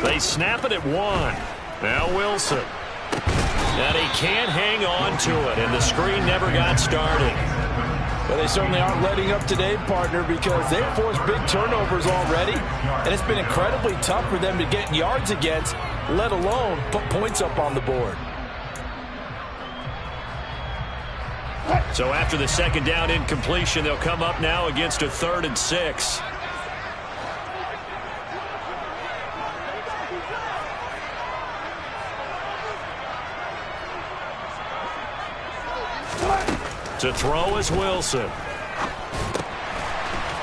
They snap it at 1. Now Wilson. And he can't hang on to it, and the screen never got started. Well, they certainly aren't letting up today, partner, because they've forced big turnovers already, and it's been incredibly tough for them to get yards against, let alone put points up on the board. So after the second down incompletion, they'll come up now against a 3rd and 6. To throw is Wilson.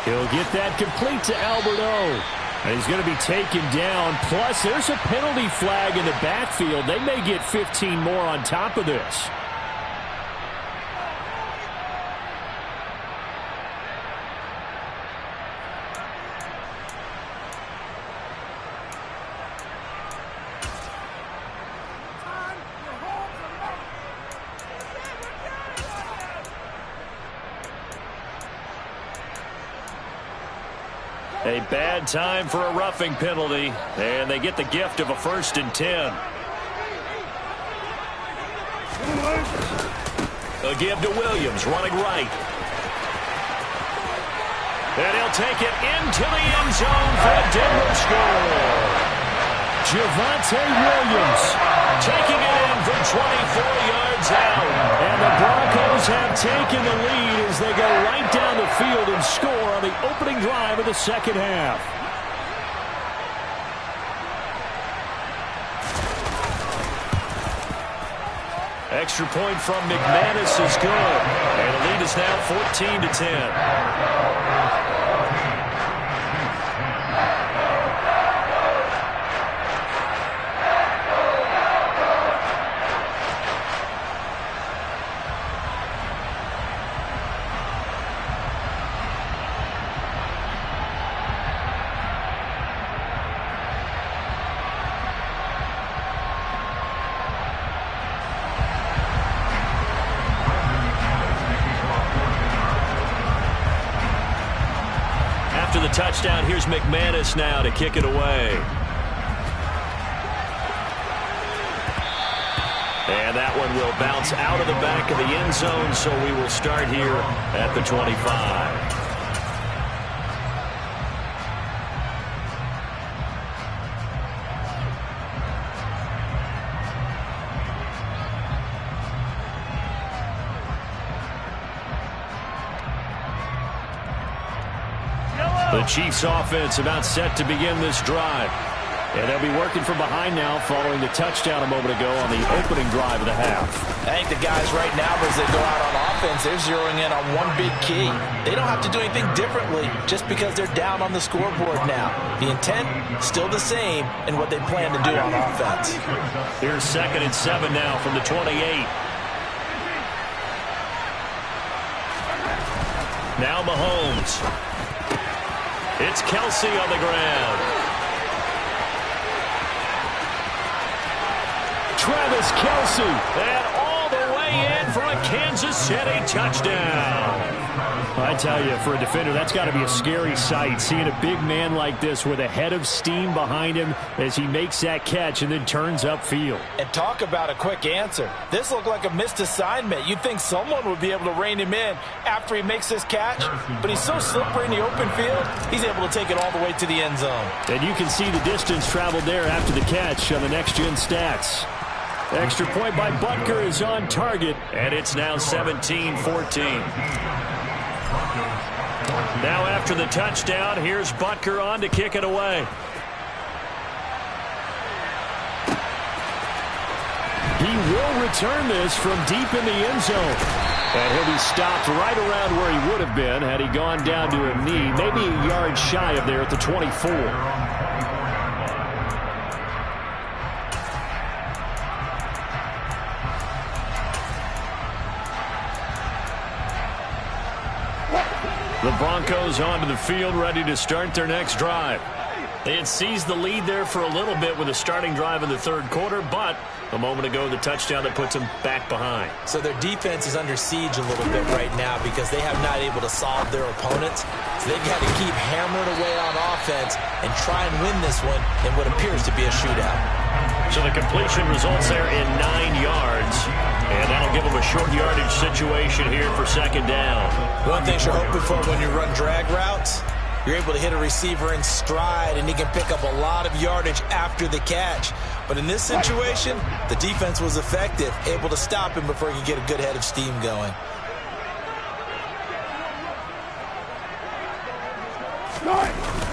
He'll get that complete to Alberto. And he's going to be taken down. Plus, there's a penalty flag in the backfield. They may get 15 more on top of this. A bad time for a roughing penalty, and they get the gift of a 1st and 10. A give to Williams, running right. And he'll take it into the end zone for a Denver score. Javonte Williams taking it in from 24 yards out. And the Broncos have taken the lead as they go right down the field and score on the opening drive of the second half. Extra point from McManus is good. And the lead is now 14-10. After the touchdown, here's McManus now to kick it away. And that one will bounce out of the back of the end zone, so we will start here at the 25. The Chiefs offense about set to begin this drive. And they'll be working from behind now following the touchdown a moment ago on the opening drive of the half. I think the guys right now, as they go out on offense, they're zeroing in on one big key. They don't have to do anything differently just because they're down on the scoreboard now. The intent, still the same in what they plan to do on offense. Here's 2nd and 7 now from the 28. Now Mahomes. It's Kelsey on the ground. Travis Kelsey. And all the way in for a Kansas City touchdown. I tell you, for a defender, that's got to be a scary sight, seeing a big man like this with a head of steam behind him as he makes that catch and then turns upfield. And talk about a quick answer. This looked like a missed assignment. You'd think someone would be able to rein him in after he makes this catch, but he's so slippery in the open field, he's able to take it all the way to the end zone. And you can see the distance traveled there after the catch on the next-gen stats. Extra point by Butker is on target, and it's now 17-14. Now after the touchdown, here's Butker on to kick it away. He will return this from deep in the end zone. And he'll be stopped right around where he would have been had he gone down to a knee, maybe a yard shy of there at the 24. The Broncos onto the field, ready to start their next drive. They had seized the lead there for a little bit with a starting drive in the third quarter, but a moment ago, the touchdown that puts them back behind. So their defense is under siege a little bit right now because they have not able to solve their opponents. So they've got to keep hammering away on offense and try and win this one in what appears to be a shootout. So the completion results there in 9 yards. And that'll give them a short yardage situation here for second down. One thing you're hoping for when you run drag routes, you're able to hit a receiver in stride, and he can pick up a lot of yardage after the catch. But in this situation, the defense was effective, able to stop him before he could get a good head of steam going.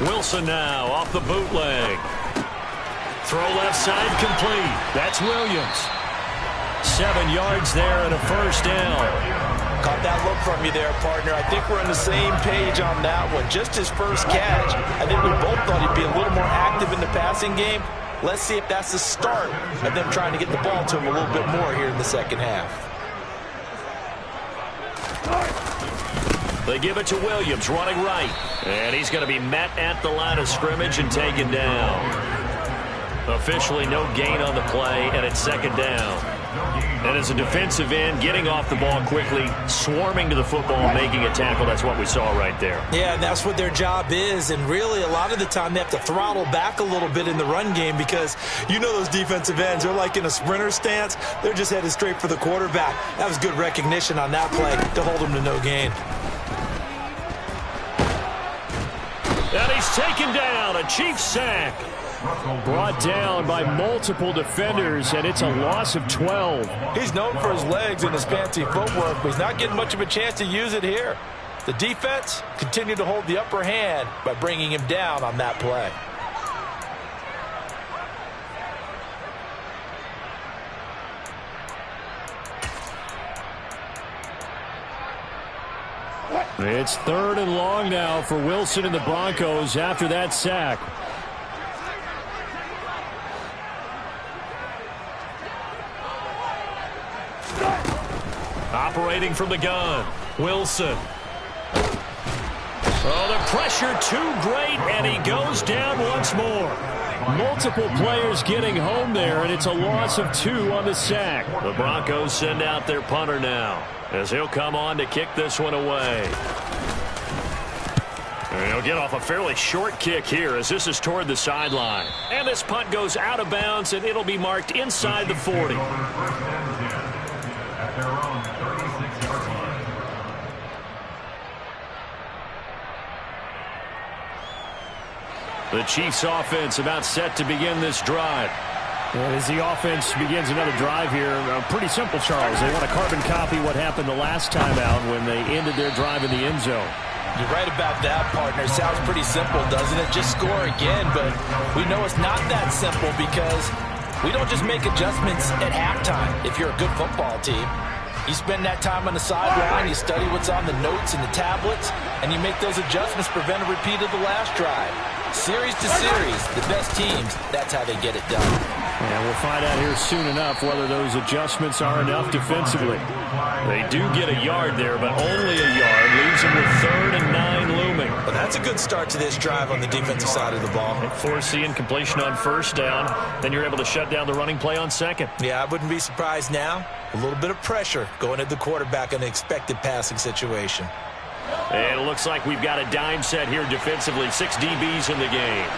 Wilson now off the bootleg. Throw left side complete. That's Williams. 7 yards there and a first down. Caught that look from you there, partner. I think we're on the same page on that one. Just his first catch. I think we both thought he'd be a little more active in the passing game. Let's see if that's the start of them trying to get the ball to him a little bit more here in the second half. They give it to Williams, running right. And he's going to be met at the line of scrimmage and taken down. Officially no gain on the play, and it's second down. And as a defensive end, getting off the ball quickly, swarming to the football, making a tackle, that's what we saw right there. Yeah, and that's what their job is. And really, a lot of the time, they have to throttle back a little bit in the run game because you know those defensive ends, they're like in a sprinter stance. They're just headed straight for the quarterback. That was good recognition on that play to hold them to no gain. And he's taken down, a Chiefs sack. Brought down by multiple defenders, and it's a loss of 12. He's known for his legs and his fancy footwork, but he's not getting much of a chance to use it here. The defense continued to hold the upper hand by bringing him down on that play. It's 3rd and long now for Wilson and the Broncos after that sack. Operating from the gun, Wilson. Oh, the pressure too great, and he goes down once more. Multiple players getting home there, and it's a loss of 2 on the sack. The Broncos send out their punter now, as he'll come on to kick this one away. And he'll get off a fairly short kick here as this is toward the sideline. And this punt goes out of bounds, and it'll be marked inside the 40. The Chiefs offense about set to begin this drive. As the offense begins another drive here, pretty simple, Charles. They want to carbon copy what happened the last time out when they ended their drive in the end zone. You're right about that, partner. Sounds pretty simple, doesn't it? Just score again, but we know it's not that simple because we don't just make adjustments at halftime if you're a good football team. You spend that time on the sideline, you study what's on the notes and the tablets, and you make those adjustments, prevent a repeat of the last drive. Series to series, the best teams, that's how they get it done. And we'll find out here soon enough whether those adjustments are enough defensively. They do get a yard there, but only a yard. Leaves them with 3rd and 9 looming. Well, that's a good start to this drive on the defensive side of the ball. And force the incompletion on first down. Then you're able to shut down the running play on second. Yeah, I wouldn't be surprised now. A little bit of pressure going at the quarterback in an expected passing situation. And it looks like we've got a dime set here defensively. 6 DBs in the game.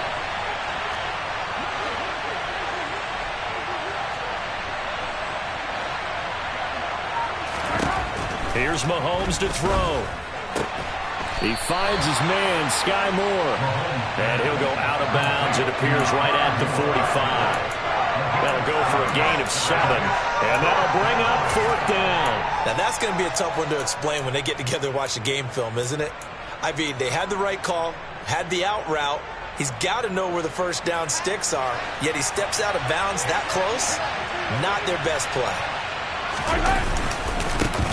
Here's Mahomes to throw. He finds his man, Sky Moore. And he'll go out of bounds. It appears right at the 45. That'll go for a gain of 7. And that'll bring up 4th down. Now, that's going to be a tough one to explain when they get together and watch the game film, isn't it? I mean, they had the right call, had the out route. He's got to know where the first down sticks are, yet he steps out of bounds that close. Not their best play.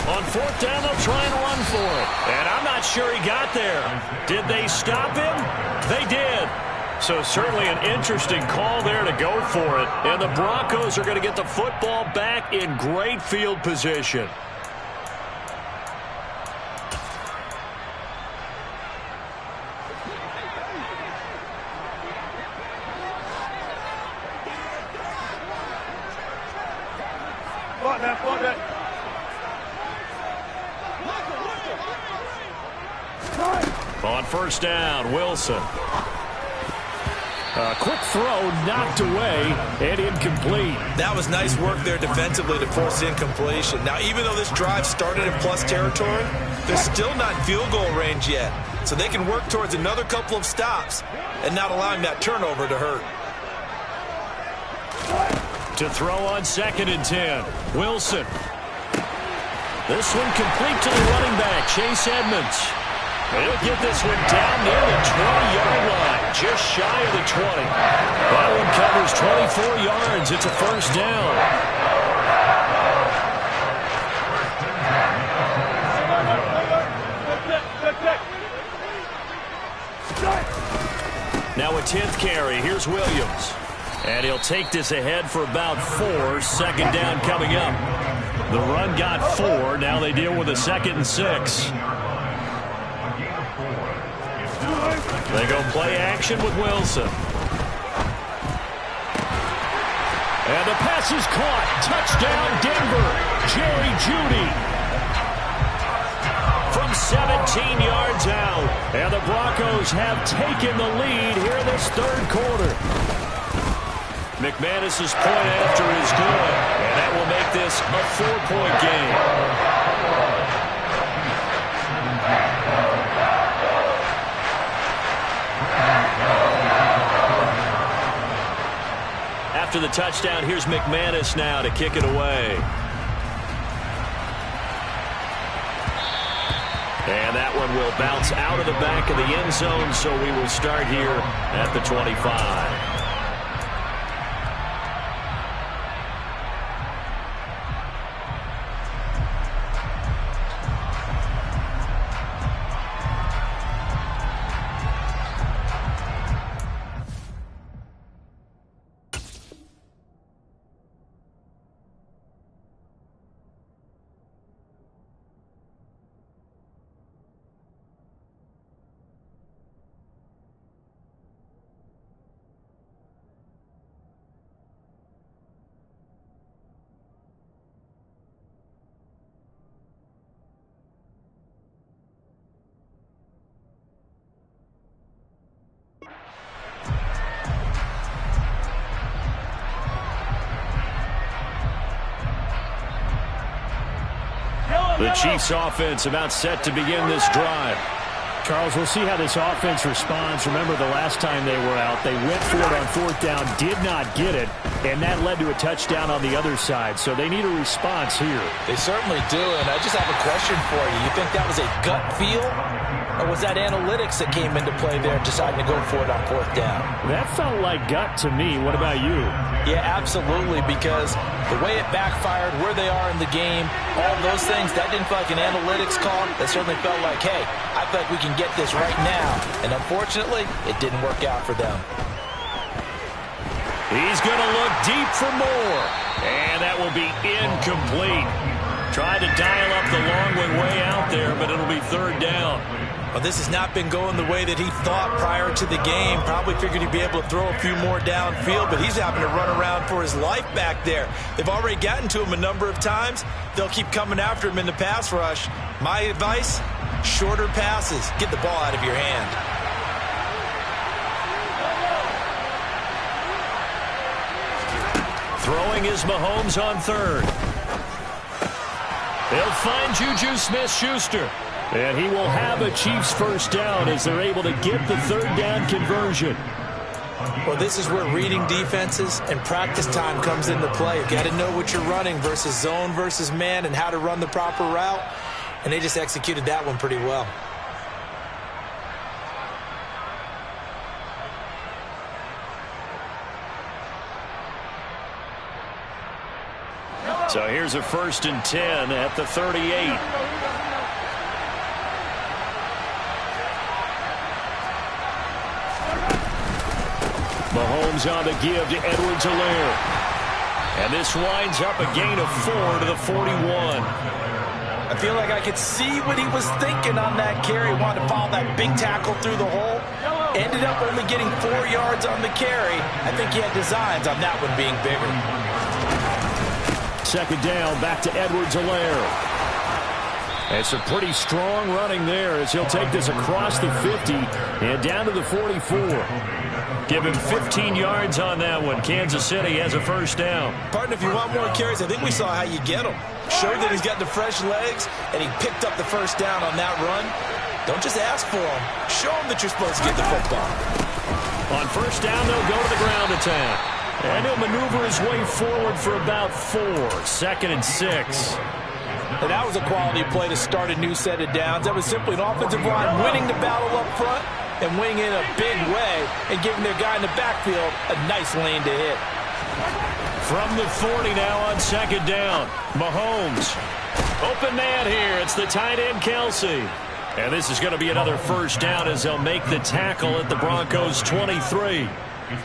On 4th down, they'll try and run for it. And I'm not sure he got there. Did they stop him? They did. So certainly an interesting call there to go for it. And the Broncos are going to get the football back in great field position. On 1st down, Wilson. A quick throw knocked away and incomplete. That was nice work there defensively to force incompletion. Now, even though this drive started in plus territory, they're still not in field goal range yet. So they can work towards another couple of stops and not allowing that turnover to hurt. To throw on 2nd and 10, Wilson. This one complete to the running back, Chase Edmonds. He'll get this one down near the 20-yard line, just shy of the 20. That one covers 24 yards. It's a first down. Now a 10th carry. Here's Williams. And he'll take this ahead for about 4. Second down coming up. The run got 4. Now they deal with a 2nd and 6. They go play action with Wilson. And the pass is caught. Touchdown, Denver. Jerry Jeudy. From 17 yards out. And the Broncos have taken the lead here in this third quarter. McManus's point after is good. And that will make this a 4-point game. After the touchdown, here's McManus now to kick it away. And that one will bounce out of the back of the end zone, so we will start here at the 25. The Chiefs offense about set to begin this drive. Charles, we'll see how this offense responds. Remember the last time they were out, they went for it on 4th down, did not get it, and that led to a touchdown on the other side. So they need a response here. They certainly do, and I just have a question for you. You think that was a gut feel, or was that analytics that came into play there deciding to go for it on 4th down? That felt like gut to me. What about you? Yeah, absolutely, because the way it backfired, where they are in the game, all those things, that didn't feel like an analytics call. That certainly felt like, hey, I feel like we can get this right now. And unfortunately, it didn't work out for them. He's going to look deep for more. And that will be incomplete. Tried to dial up the long way out there, but it'll be 3rd down. Well, this has not been going the way that he thought prior to the game. Probably figured he'd be able to throw a few more downfield, but he's having to run around for his life back there. They've already gotten to him a number of times. They'll keep coming after him in the pass rush. My advice, shorter passes. Get the ball out of your hand. Throwing is Mahomes on 3rd. They'll find Juju Smith-Schuster. And he will have a Chiefs first down as they're able to get the 3rd down conversion. Well, this is where reading defenses and practice time comes into play. You've got to know what you're running versus zone versus man and how to run the proper route. And they just executed that one pretty well. So here's a 1st and 10 at the 38. Mahomes on the give to Edwards-Helaire. And this winds up a gain of 4 to the 41. I feel like I could see what he was thinking on that carry. Wanted to follow that big tackle through the hole. Ended up only getting 4 yards on the carry. I think he had designs on that one being bigger. 2nd down, back to Edwards-Helaire. And some pretty strong running there as he'll take this across the 50 and down to the 44. Give him 15 yards on that one. Kansas City has a first down. Partner, if you want more carries, I think we saw how you get them. Showed that he's got the fresh legs, and he picked up the first down on that run. Don't just ask for them. Show them that you're supposed to get the football. On first down, they'll go to the ground attack. And he'll maneuver his way forward for about 4. 2nd and 6. And that was a quality play to start a new set of downs. That was simply an offensive line winning the battle up front and winning in a big way and giving their guy in the backfield a nice lane to hit. From the 40 now on second down. Mahomes. Open man here. It's the tight end, Kelsey. And this is going to be another first down as they'll make the tackle at the Broncos' 23.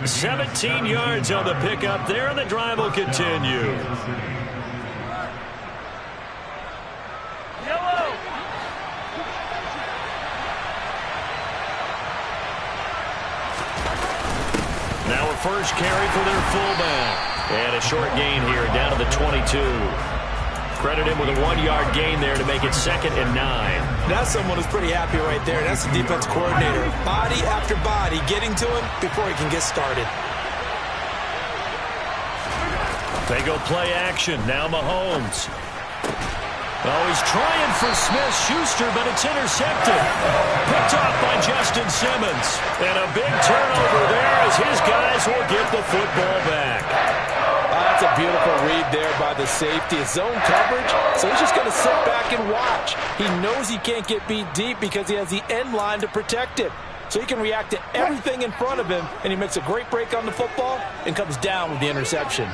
17 yards on the pickup there, and the drive will continue. Now a first carry for their fullback. And a short gain here down to the 22. Credit him with a 1-yard gain there to make it 2nd and 9. That's someone who's pretty happy right there. That's the defense coordinator. Body after body getting to him before he can get started. They go play action. Now Mahomes. Oh, he's trying for Smith-Schuster, but it's intercepted. Picked off by Justin Simmons. And a big turnover there as his guys will get the football back. That's a beautiful read there by the safety. It's zone coverage, so he's just going to sit back and watch. He knows he can't get beat deep because he has the end line to protect it. So he can react to everything in front of him, and he makes a great break on the football and comes down with the interception.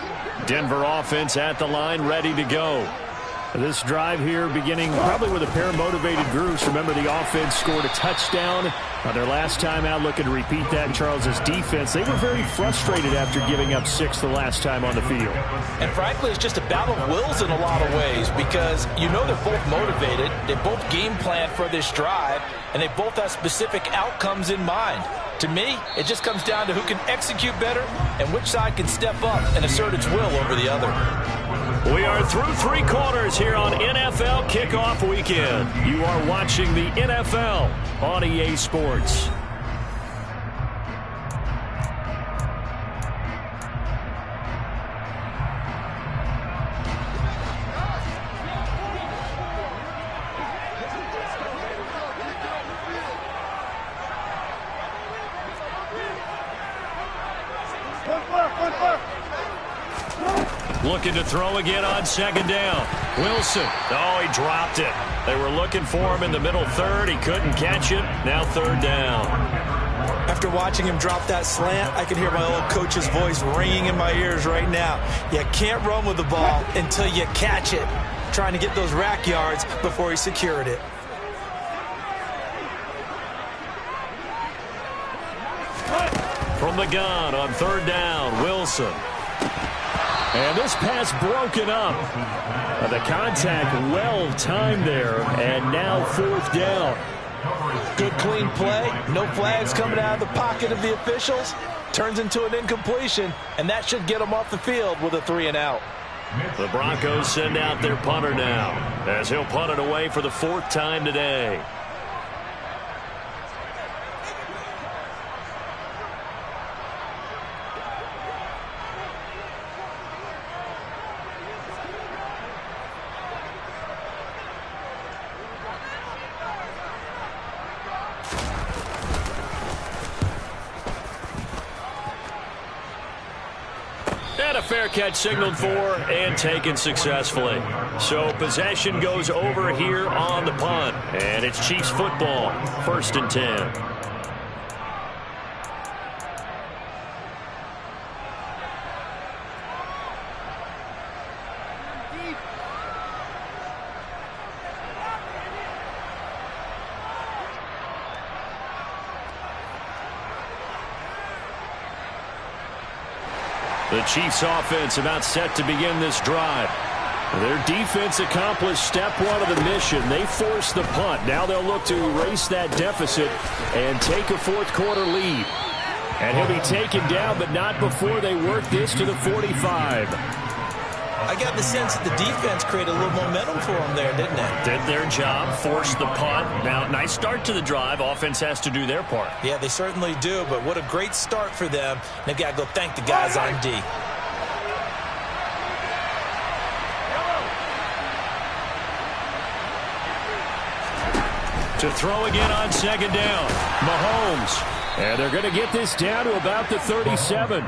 Denver offense at the line, ready to go. This drive here beginning probably with a pair of motivated groups. Remember, the offense scored a touchdown on their last time out. Looking to repeat that. Charles's defense, they were very frustrated after giving up 6 the last time on the field. And frankly, it's just a battle of wills in a lot of ways because you know they're both motivated. They both game plan for this drive, and they both have specific outcomes in mind. To me, it just comes down to who can execute better and which side can step up and assert its will over the other. We are through 3 quarters here on NFL Kickoff Weekend. You are watching the NFL on EA Sports. Looking to throw again on 2nd down. Wilson. Oh, he dropped it. They were looking for him in the middle 3rd. He couldn't catch it. Now 3rd down. After watching him drop that slant, I can hear my old coach's voice ringing in my ears right now. You can't run with the ball until you catch it. Trying to get those rack yards before he secured it. From the gun on 3rd down, Wilson. And this pass broken up. The contact well timed there, and now 4th down. Good clean play. No flags coming out of the pocket of the officials. Turns into an incompletion, and that should get them off the field with a 3 and out. The Broncos send out their punter now, as he'll punt it away for the 4th time today. And a fair catch signaled for and taken successfully. So possession goes over here on the punt. And it's Chiefs football, 1st and 10. The Chiefs offense about set to begin this drive. Their defense accomplished step 1 of the mission. They forced the punt. Now they'll look to erase that deficit and take a 4th quarter lead. And he'll be taken down, but not before they work this to the 45. I got the sense that the defense created a little momentum for them there, didn't it? Did their job, forced the punt. Now, nice start to the drive. Offense has to do their part. Yeah, they certainly do, but what a great start for them. They've got to go thank the guys on D. To throw again on 2nd down. Mahomes. And they're going to get this down to about the 37.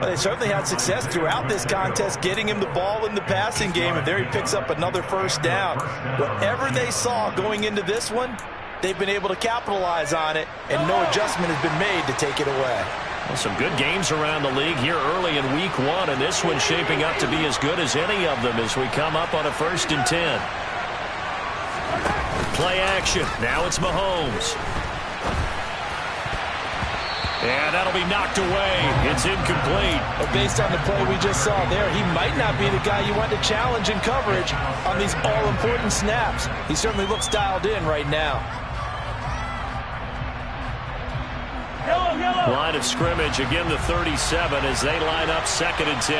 Well, they certainly had success throughout this contest, getting him the ball in the passing game, and there he picks up another first down. Whatever they saw going into this one, they've been able to capitalize on it, and no adjustment has been made to take it away. Well, some good games around the league here early in week 1, and this one's shaping up to be as good as any of them as we come up on a 1st and 10. Play action. Now it's Mahomes. And that'll be knocked away. It's incomplete. Well, based on the play we just saw there, he might not be the guy you want to challenge in coverage on these all-important snaps. He certainly looks dialed in right now. Line of scrimmage, again the 37 as they line up 2nd and 10.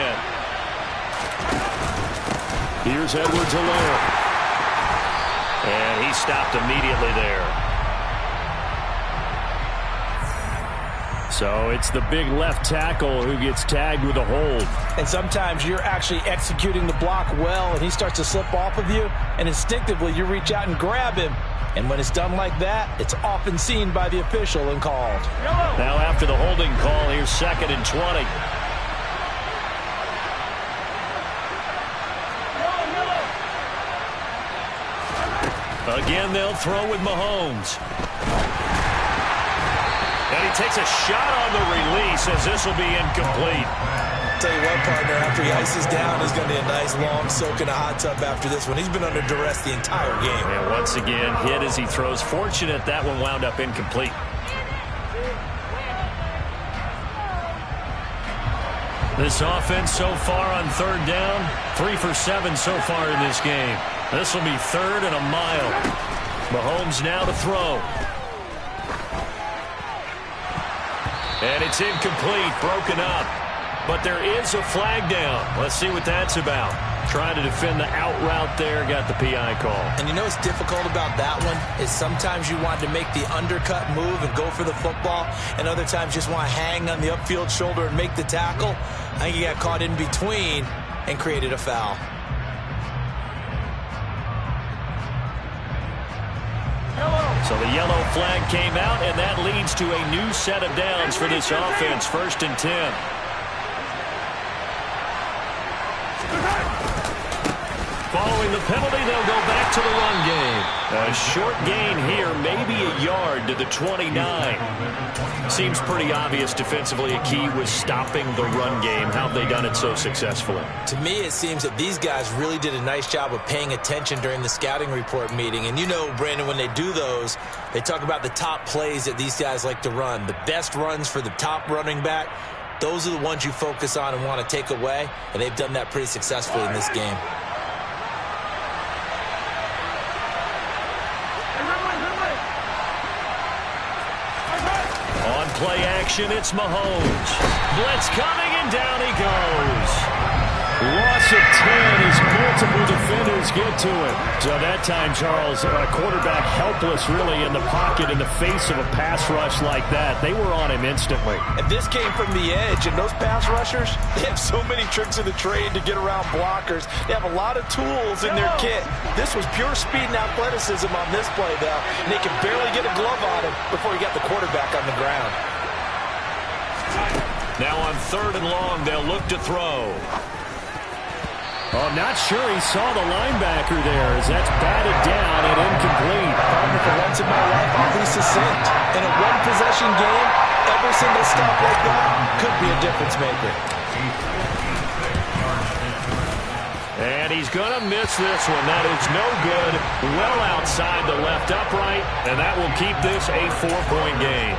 Here's Edwards-Helaire. And he stopped immediately there. So it's the big left tackle who gets tagged with a hold. And sometimes you're actually executing the block well, and he starts to slip off of you, and instinctively you reach out and grab him. And when it's done like that, it's often seen by the official and called. Now after the holding call, here's 2nd and 20. Again, they'll throw with Mahomes. And he takes a shot on the release as this will be incomplete. Tell you what, partner, after he ices down, he's going to be a nice long soak in a hot tub after this one. He's been under duress the entire game. And once again, hit as he throws. Fortunate that one wound up incomplete. This offense so far on 3rd down, 3 for 7 so far in this game. This will be 3rd and a mile. Mahomes now to throw. And it's incomplete, broken up. But there is a flag down. Let's see what that's about. Trying to defend the out route there, got the PI call. And you know what's difficult about that one is sometimes you want to make the undercut move and go for the football, and other times just want to hang on the upfield shoulder and make the tackle. I think he got caught in between and created a foul. So the yellow flag came out, and that leads to a new set of downs for this offense. 1st and 10. Following the penalty, they'll go back to the run game. A short gain here, maybe a yard to the 29. Seems pretty obvious defensively a key was stopping the run game. How have they done it so successfully? To me, it seems that these guys really did a nice job of paying attention during the scouting report meeting. And you know, Brandon, when they do those, they talk about the top plays that these guys like to run. The best runs for the top running back, those are the ones you focus on and want to take away. And they've done that pretty successfully in this game. Play action, it's Mahomes. Blitz coming, and down he goes. Loss of 10 as multiple defenders get to him. So that time, Charles, a quarterback helpless really in the pocket in the face of a pass rush like that. They were on him instantly. And this came from the edge, and those pass rushers, they have so many tricks of the trade to get around blockers. They have a lot of tools in their kit. This was pure speed and athleticism on this play, though, and they could barely get a glove on him before he got the quarterback on the ground. Now on 3rd and long, they'll look to throw. Oh, not sure he saw the linebacker there as that's batted down and incomplete. For once in my life, I'll be succinct. In a one-possession game, every single stop like that could be a difference maker. And he's going to miss this one. That is no good. Well outside the left upright, and that will keep this a 4-point game.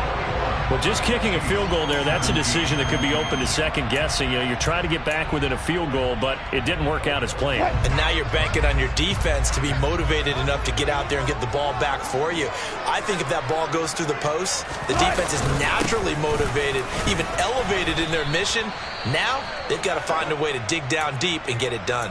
Well, just kicking a field goal there, that's a decision that could be open to second guessing. You know, you're trying to get back within a field goal, but it didn't work out as planned. And now you're banking on your defense to be motivated enough to get out there and get the ball back for you. I think if that ball goes through the post, the defense is naturally motivated, even elevated in their mission. Now they've got to find a way to dig down deep and get it done.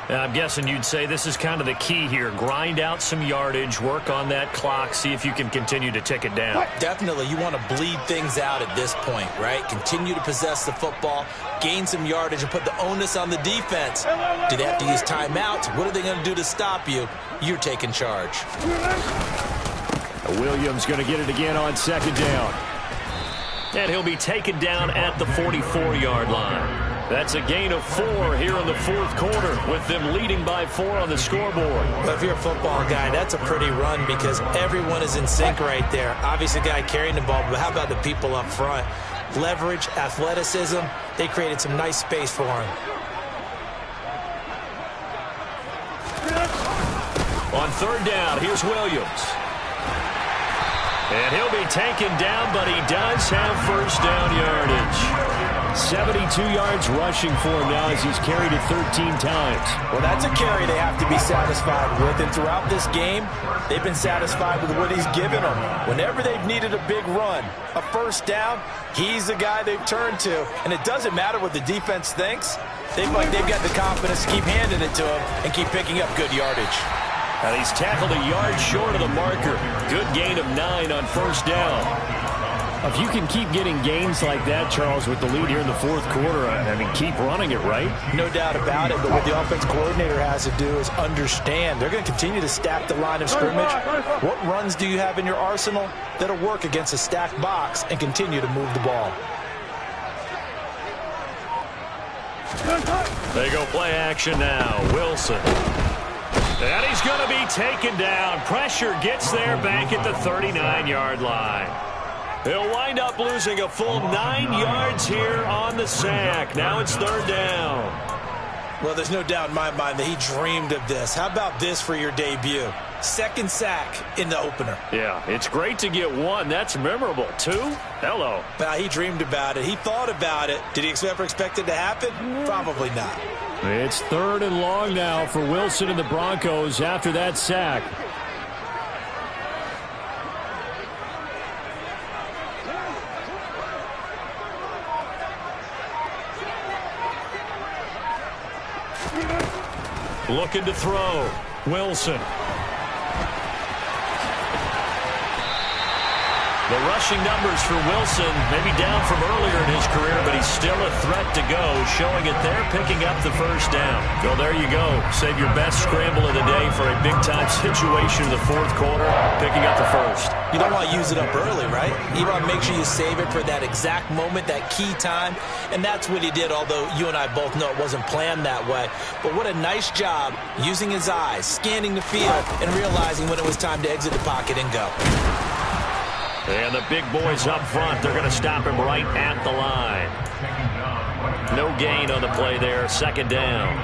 I'm guessing you'd say this is kind of the key here. Grind out some yardage, work on that clock, see if you can continue to tick it down. Definitely. You want to bleed things out at this point, right? Continue to possess the football, gain some yardage, and put the onus on the defense. Do they have to use timeouts? What are they going to do to stop you? You're taking charge. Williams going to get it again on 2nd down. And he'll be taken down at the 44-yard line. That's a gain of 4 here in the fourth quarter, with them leading by 4 on the scoreboard. Well, if you're a football guy, that's a pretty run because everyone is in sync right there. Obviously, the guy carrying the ball, but how about the people up front? Leverage, athleticism, they created some nice space for him. On third down, here's Williams. And he'll be taken down, but he does have first down yardage. 72 yards rushing for him now as he's carried it 13 times. Well, that's a carry they have to be satisfied with. And throughout this game, they've been satisfied with what he's given them. Whenever they've needed a big run, a first down, he's the guy they've turned to. And it doesn't matter what the defense thinks. They've got the confidence to keep handing it to him and keep picking up good yardage. And he's tackled a yard short of the marker. Good gain of 9 on first down. If you can keep getting gains like that, Charles, with the lead here in the fourth quarter, I mean, keep running it, right? No doubt about it, but what the offense coordinator has to do is understand. They're going to continue to stack the line of scrimmage. What runs do you have in your arsenal that'll work against a stacked box and continue to move the ball? They go play action now. Wilson. And he's going to be taken down. Pressure gets there back at the 39-yard line. He'll wind up losing a full 9 yards here on the sack. Now it's third down. Well, there's no doubt in my mind that he dreamed of this. How about this for your debut? Second sack in the opener. Yeah, it's great to get 1. That's memorable. 2? Hello. He dreamed about it. He thought about it. Did he ever expect it to happen? Probably not. It's third and long now for Wilson and the Broncos after that sack. Looking to throw. Wilson. The rushing numbers for Wilson maybe down from earlier in his career, but he's still a threat to go, showing it there, picking up the first down. Well, there you go. Save your best scramble of the day for a big-time situation in the fourth quarter, picking up the first. You don't want to use it up early, right? You want to make sure you save it for that exact moment, that key time, and that's what he did, although you and I both know it wasn't planned that way. But what a nice job using his eyes, scanning the field, and realizing when it was time to exit the pocket and go. And the big boys up front, they're going to stop him right at the line. No gain on the play there, second down.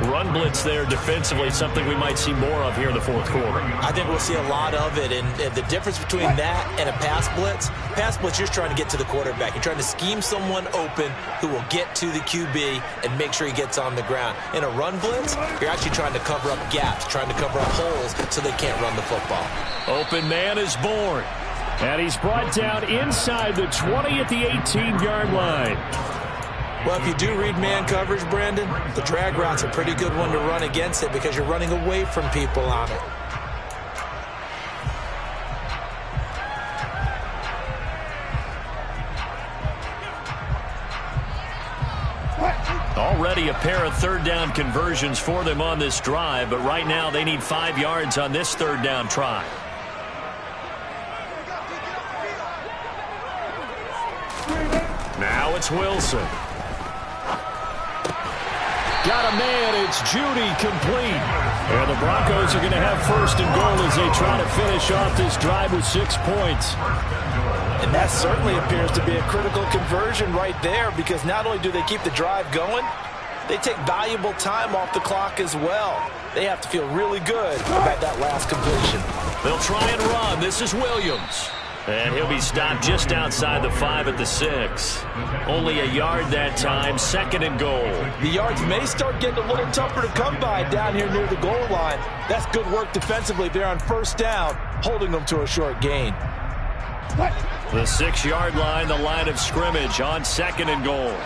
Run blitz there defensively, something we might see more of here in the fourth quarter. I think we'll see a lot of it, and the difference between that and a pass blitz, you're trying to get to the quarterback. You're trying to scheme someone open who will get to the QB and make sure he gets on the ground. In a run blitz, you're actually trying to cover up gaps, trying to cover up holes so they can't run the football. Open man is born. And he's brought down inside the 20 at the 18-yard line. Well, if you do read man coverage, Brandon, the drag route's a pretty good one to run against it because you're running away from people on it. Already a pair of third down conversions for them on this drive, but right now they need 5 yards on this third down try. Now it's Wilson. Got a man, it's Judy, complete. And the Broncos are going to have first and goal as they try to finish off this drive with 6 points. And that certainly appears to be a critical conversion right there because not only do they keep the drive going, they take valuable time off the clock as well. They have to feel really good about that last completion. They'll try and run. This is Williams. And he'll be stopped just outside the 5 at the 6. Only a yard that time, second and goal. The yards may start getting a little tougher to come by down here near the goal line. That's good work defensively there on first down, holding them to a short gain. The 6-yard line, the line of scrimmage on second and goal.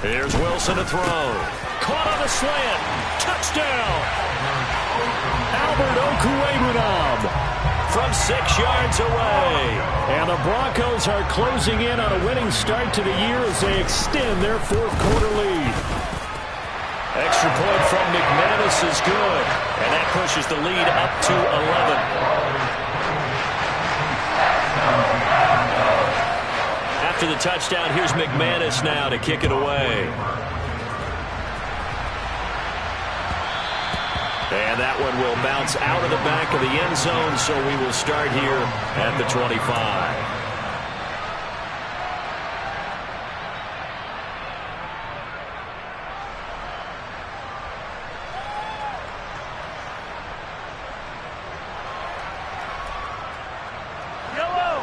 Here's Wilson to throw. Caught on the slant. Touchdown. Albert Okwuegbunam from 6 yards away. And the Broncos are closing in on a winning start to the year as they extend their fourth quarter lead. Extra point from McManus is good, and that pushes the lead up to 11. After the touchdown, here's McManus now to kick it away. And that one will bounce out of the back of the end zone, so we will start here at the 25.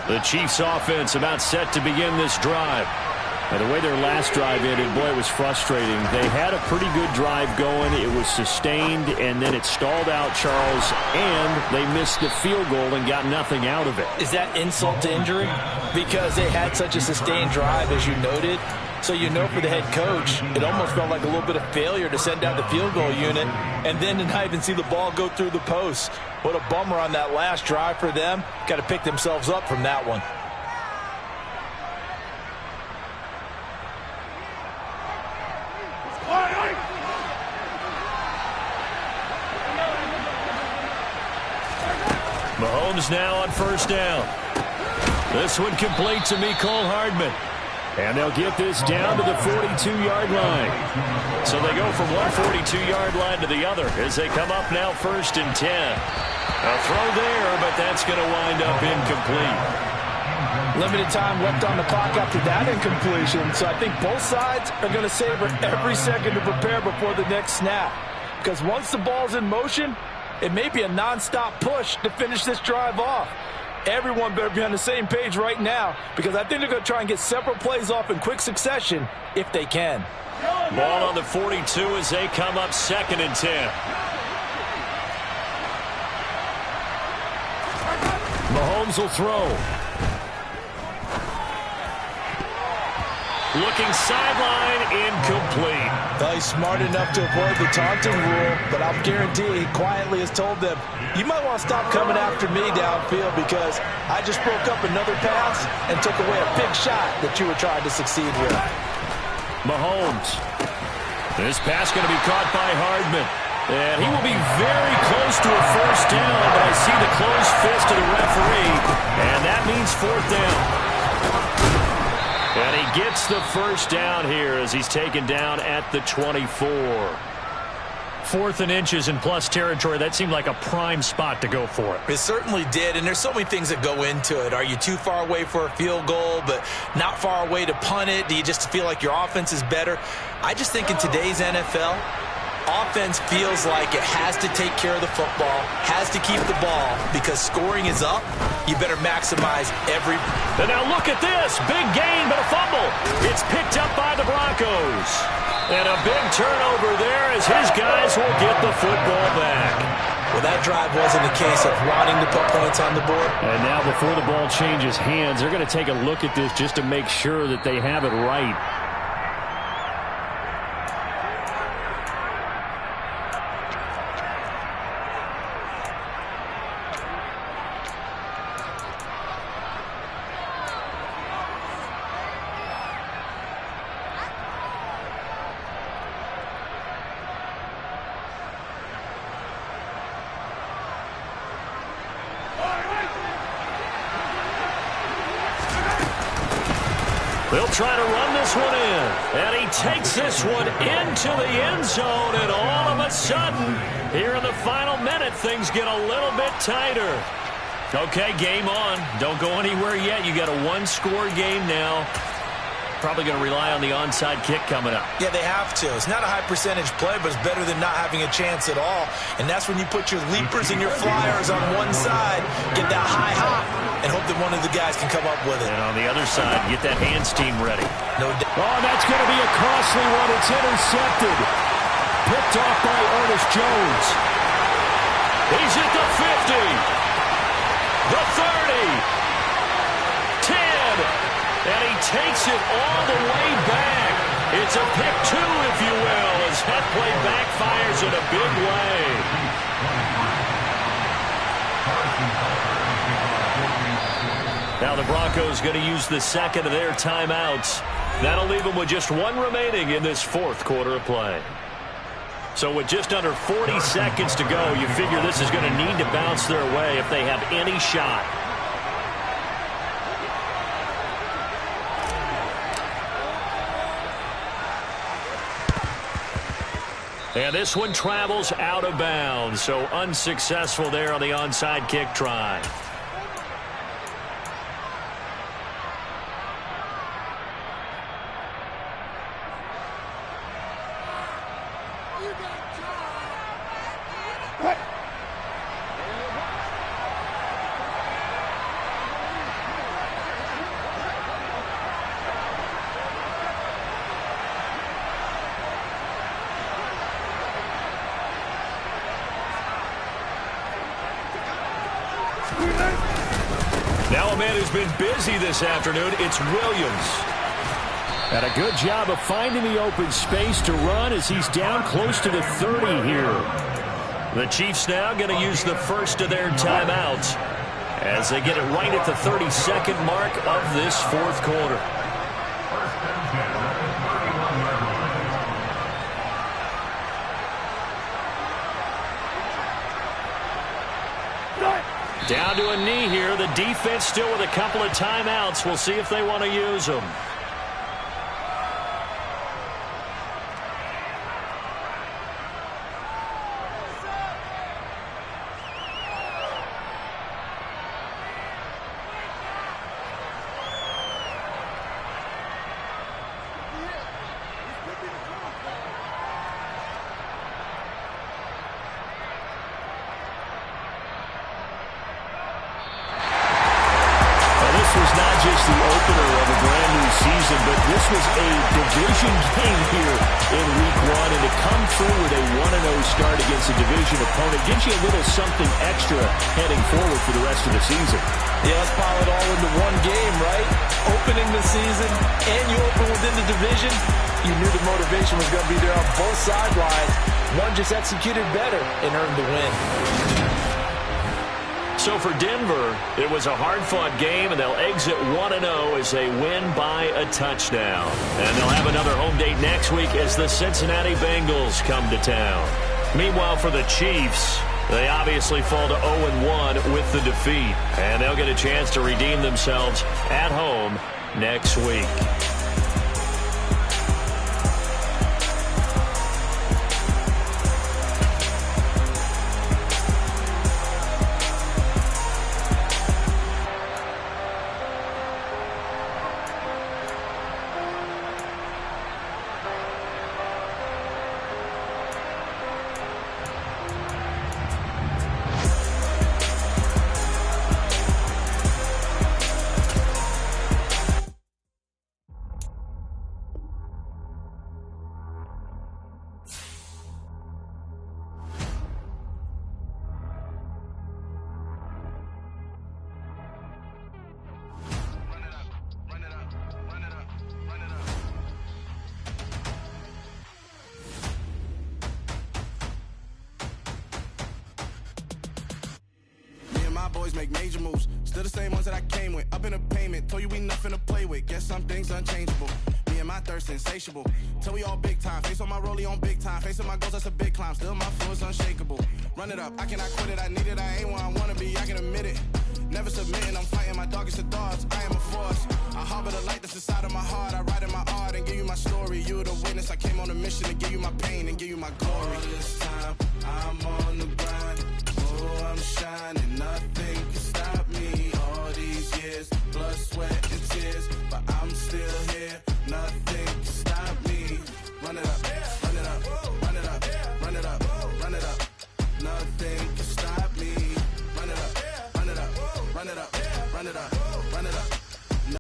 The Chiefs offense about set to begin this drive. And the way their last drive ended, boy, it was frustrating. They had a pretty good drive going. It was sustained, and then it stalled out, Charles, and they missed the field goal and got nothing out of it. Is that insult to injury? Because they had such a sustained drive, as you noted. So you know for the head coach, it almost felt like a little bit of failure to send out the field goal unit and then to not even see the ball go through the post. What a bummer on that last drive for them. Got to pick themselves up from that one. Mahomes now on first down. This one complete to Mecole Hardman. And they'll get this down to the 42-yard line. So they go from one 42-yard line to the other as they come up now 1st and 10. A throw there, but that's going to wind up incomplete. Limited time left on the clock after that incompletion, so I think both sides are going to savor every second to prepare before the next snap. Because once the ball's in motion, it may be a nonstop push to finish this drive off. Everyone better be on the same page right now because I think they're going to try and get several plays off in quick succession if they can. Ball on the 42 as they come up 2nd and 10. Mahomes will throw. Looking sideline, incomplete. Well, he's smart enough to avoid the taunting rule, but I'll guarantee he quietly has told them, you might want to stop coming after me downfield because I just broke up another pass and took away a big shot that you were trying to succeed with. Mahomes. This pass going to be caught by Hardman. And he will be very close to a first down, but I see the closed fist of the referee, and that means 4th down. And he gets the first down here as he's taken down at the 24. 4th and inches in plus territory. That seemed like a prime spot to go for it. It certainly did, and there's so many things that go into it. Are you too far away for a field goal, but not far away to punt it? Do you just feel like your offense is better? I just think in today's NFL, offense feels like it has to take care of the football, has to keep the ball, because scoring is up. You better maximize every... And now look at this. Big gain, but a fumble. It's picked up by the Broncos. And a big turnover there as his guys will get the football back. Well, that drive wasn't a case of wanting to put points on the board. And now before the ball changes hands, they're going to take a look at this just to make sure that they have it right. They'll try to run this one in. And he takes this one into the end zone. And all of a sudden, here in the final minute, things get a little bit tighter. Okay, game on. Don't go anywhere yet. You got a one-score game now. Probably going to rely on the onside kick coming up. Yeah, they have to. It's not a high-percentage play, but it's better than not having a chance at all. And that's when you put your leapers and your flyers on one side, get that high hop, and hope that one of the guys can come up with it. And on the other side, get that hands team ready. No doubt. Oh, that's going to be a costly one. It's intercepted. Picked off by Ernest Jones. He's at the 50. The 30. 10. And he takes it all the way back. It's a pick 2, if you will, as that play backfires in a big way. Now the Broncos going to use the second of their timeouts. That'll leave them with just one remaining in this fourth quarter of play. So with just under 40 seconds to go, you figure this is going to need to bounce their way if they have any shot. And this one travels out of bounds, so unsuccessful there on the onside kick try. Now a man who's been busy this afternoon, it's Williams. And a good job of finding the open space to run as he's down close to the 30 here. The Chiefs now going to use the first of their timeouts as they get it right at the 32nd mark of this fourth quarter. Down to a knee here. The defense still with a couple of timeouts. We'll see if they want to use them. The opener of a brand new season, but this was a division game here in week one, and to come through with a 1-0 start against a division opponent gives you a little something extra heading forward for the rest of the season. Yeah, let's pile it all into one game, right? Opening the season, and you open within the division. You knew the motivation was going to be there on both sidelines. One just executed better and earned the win. So for Denver, it was a hard-fought game, and they'll exit 1-0 as they win by a touchdown. And they'll have another home date next week as the Cincinnati Bengals come to town. Meanwhile, for the Chiefs, they obviously fall to 0-1 with the defeat, and they'll get a chance to redeem themselves at home next week. Boys make major moves, still the same ones that I came with. Up in a payment, told you we nothing to play with. Guess some things unchangeable. Me and my thirst insatiable. Till we all big time. Face on my rollie on big time. Facing my goals, that's a big climb. Still my flow is unshakable. Run it up, I cannot quit it. I need it, I ain't where I wanna be. I can admit it. Never submitting, I'm fighting my darkest of thoughts. I am a force. I harbor the light that's inside of my heart. I write in my art and give you my story. You the witness. I came on a mission to give you my pain and give you my glory. All this time, I'm on the grind.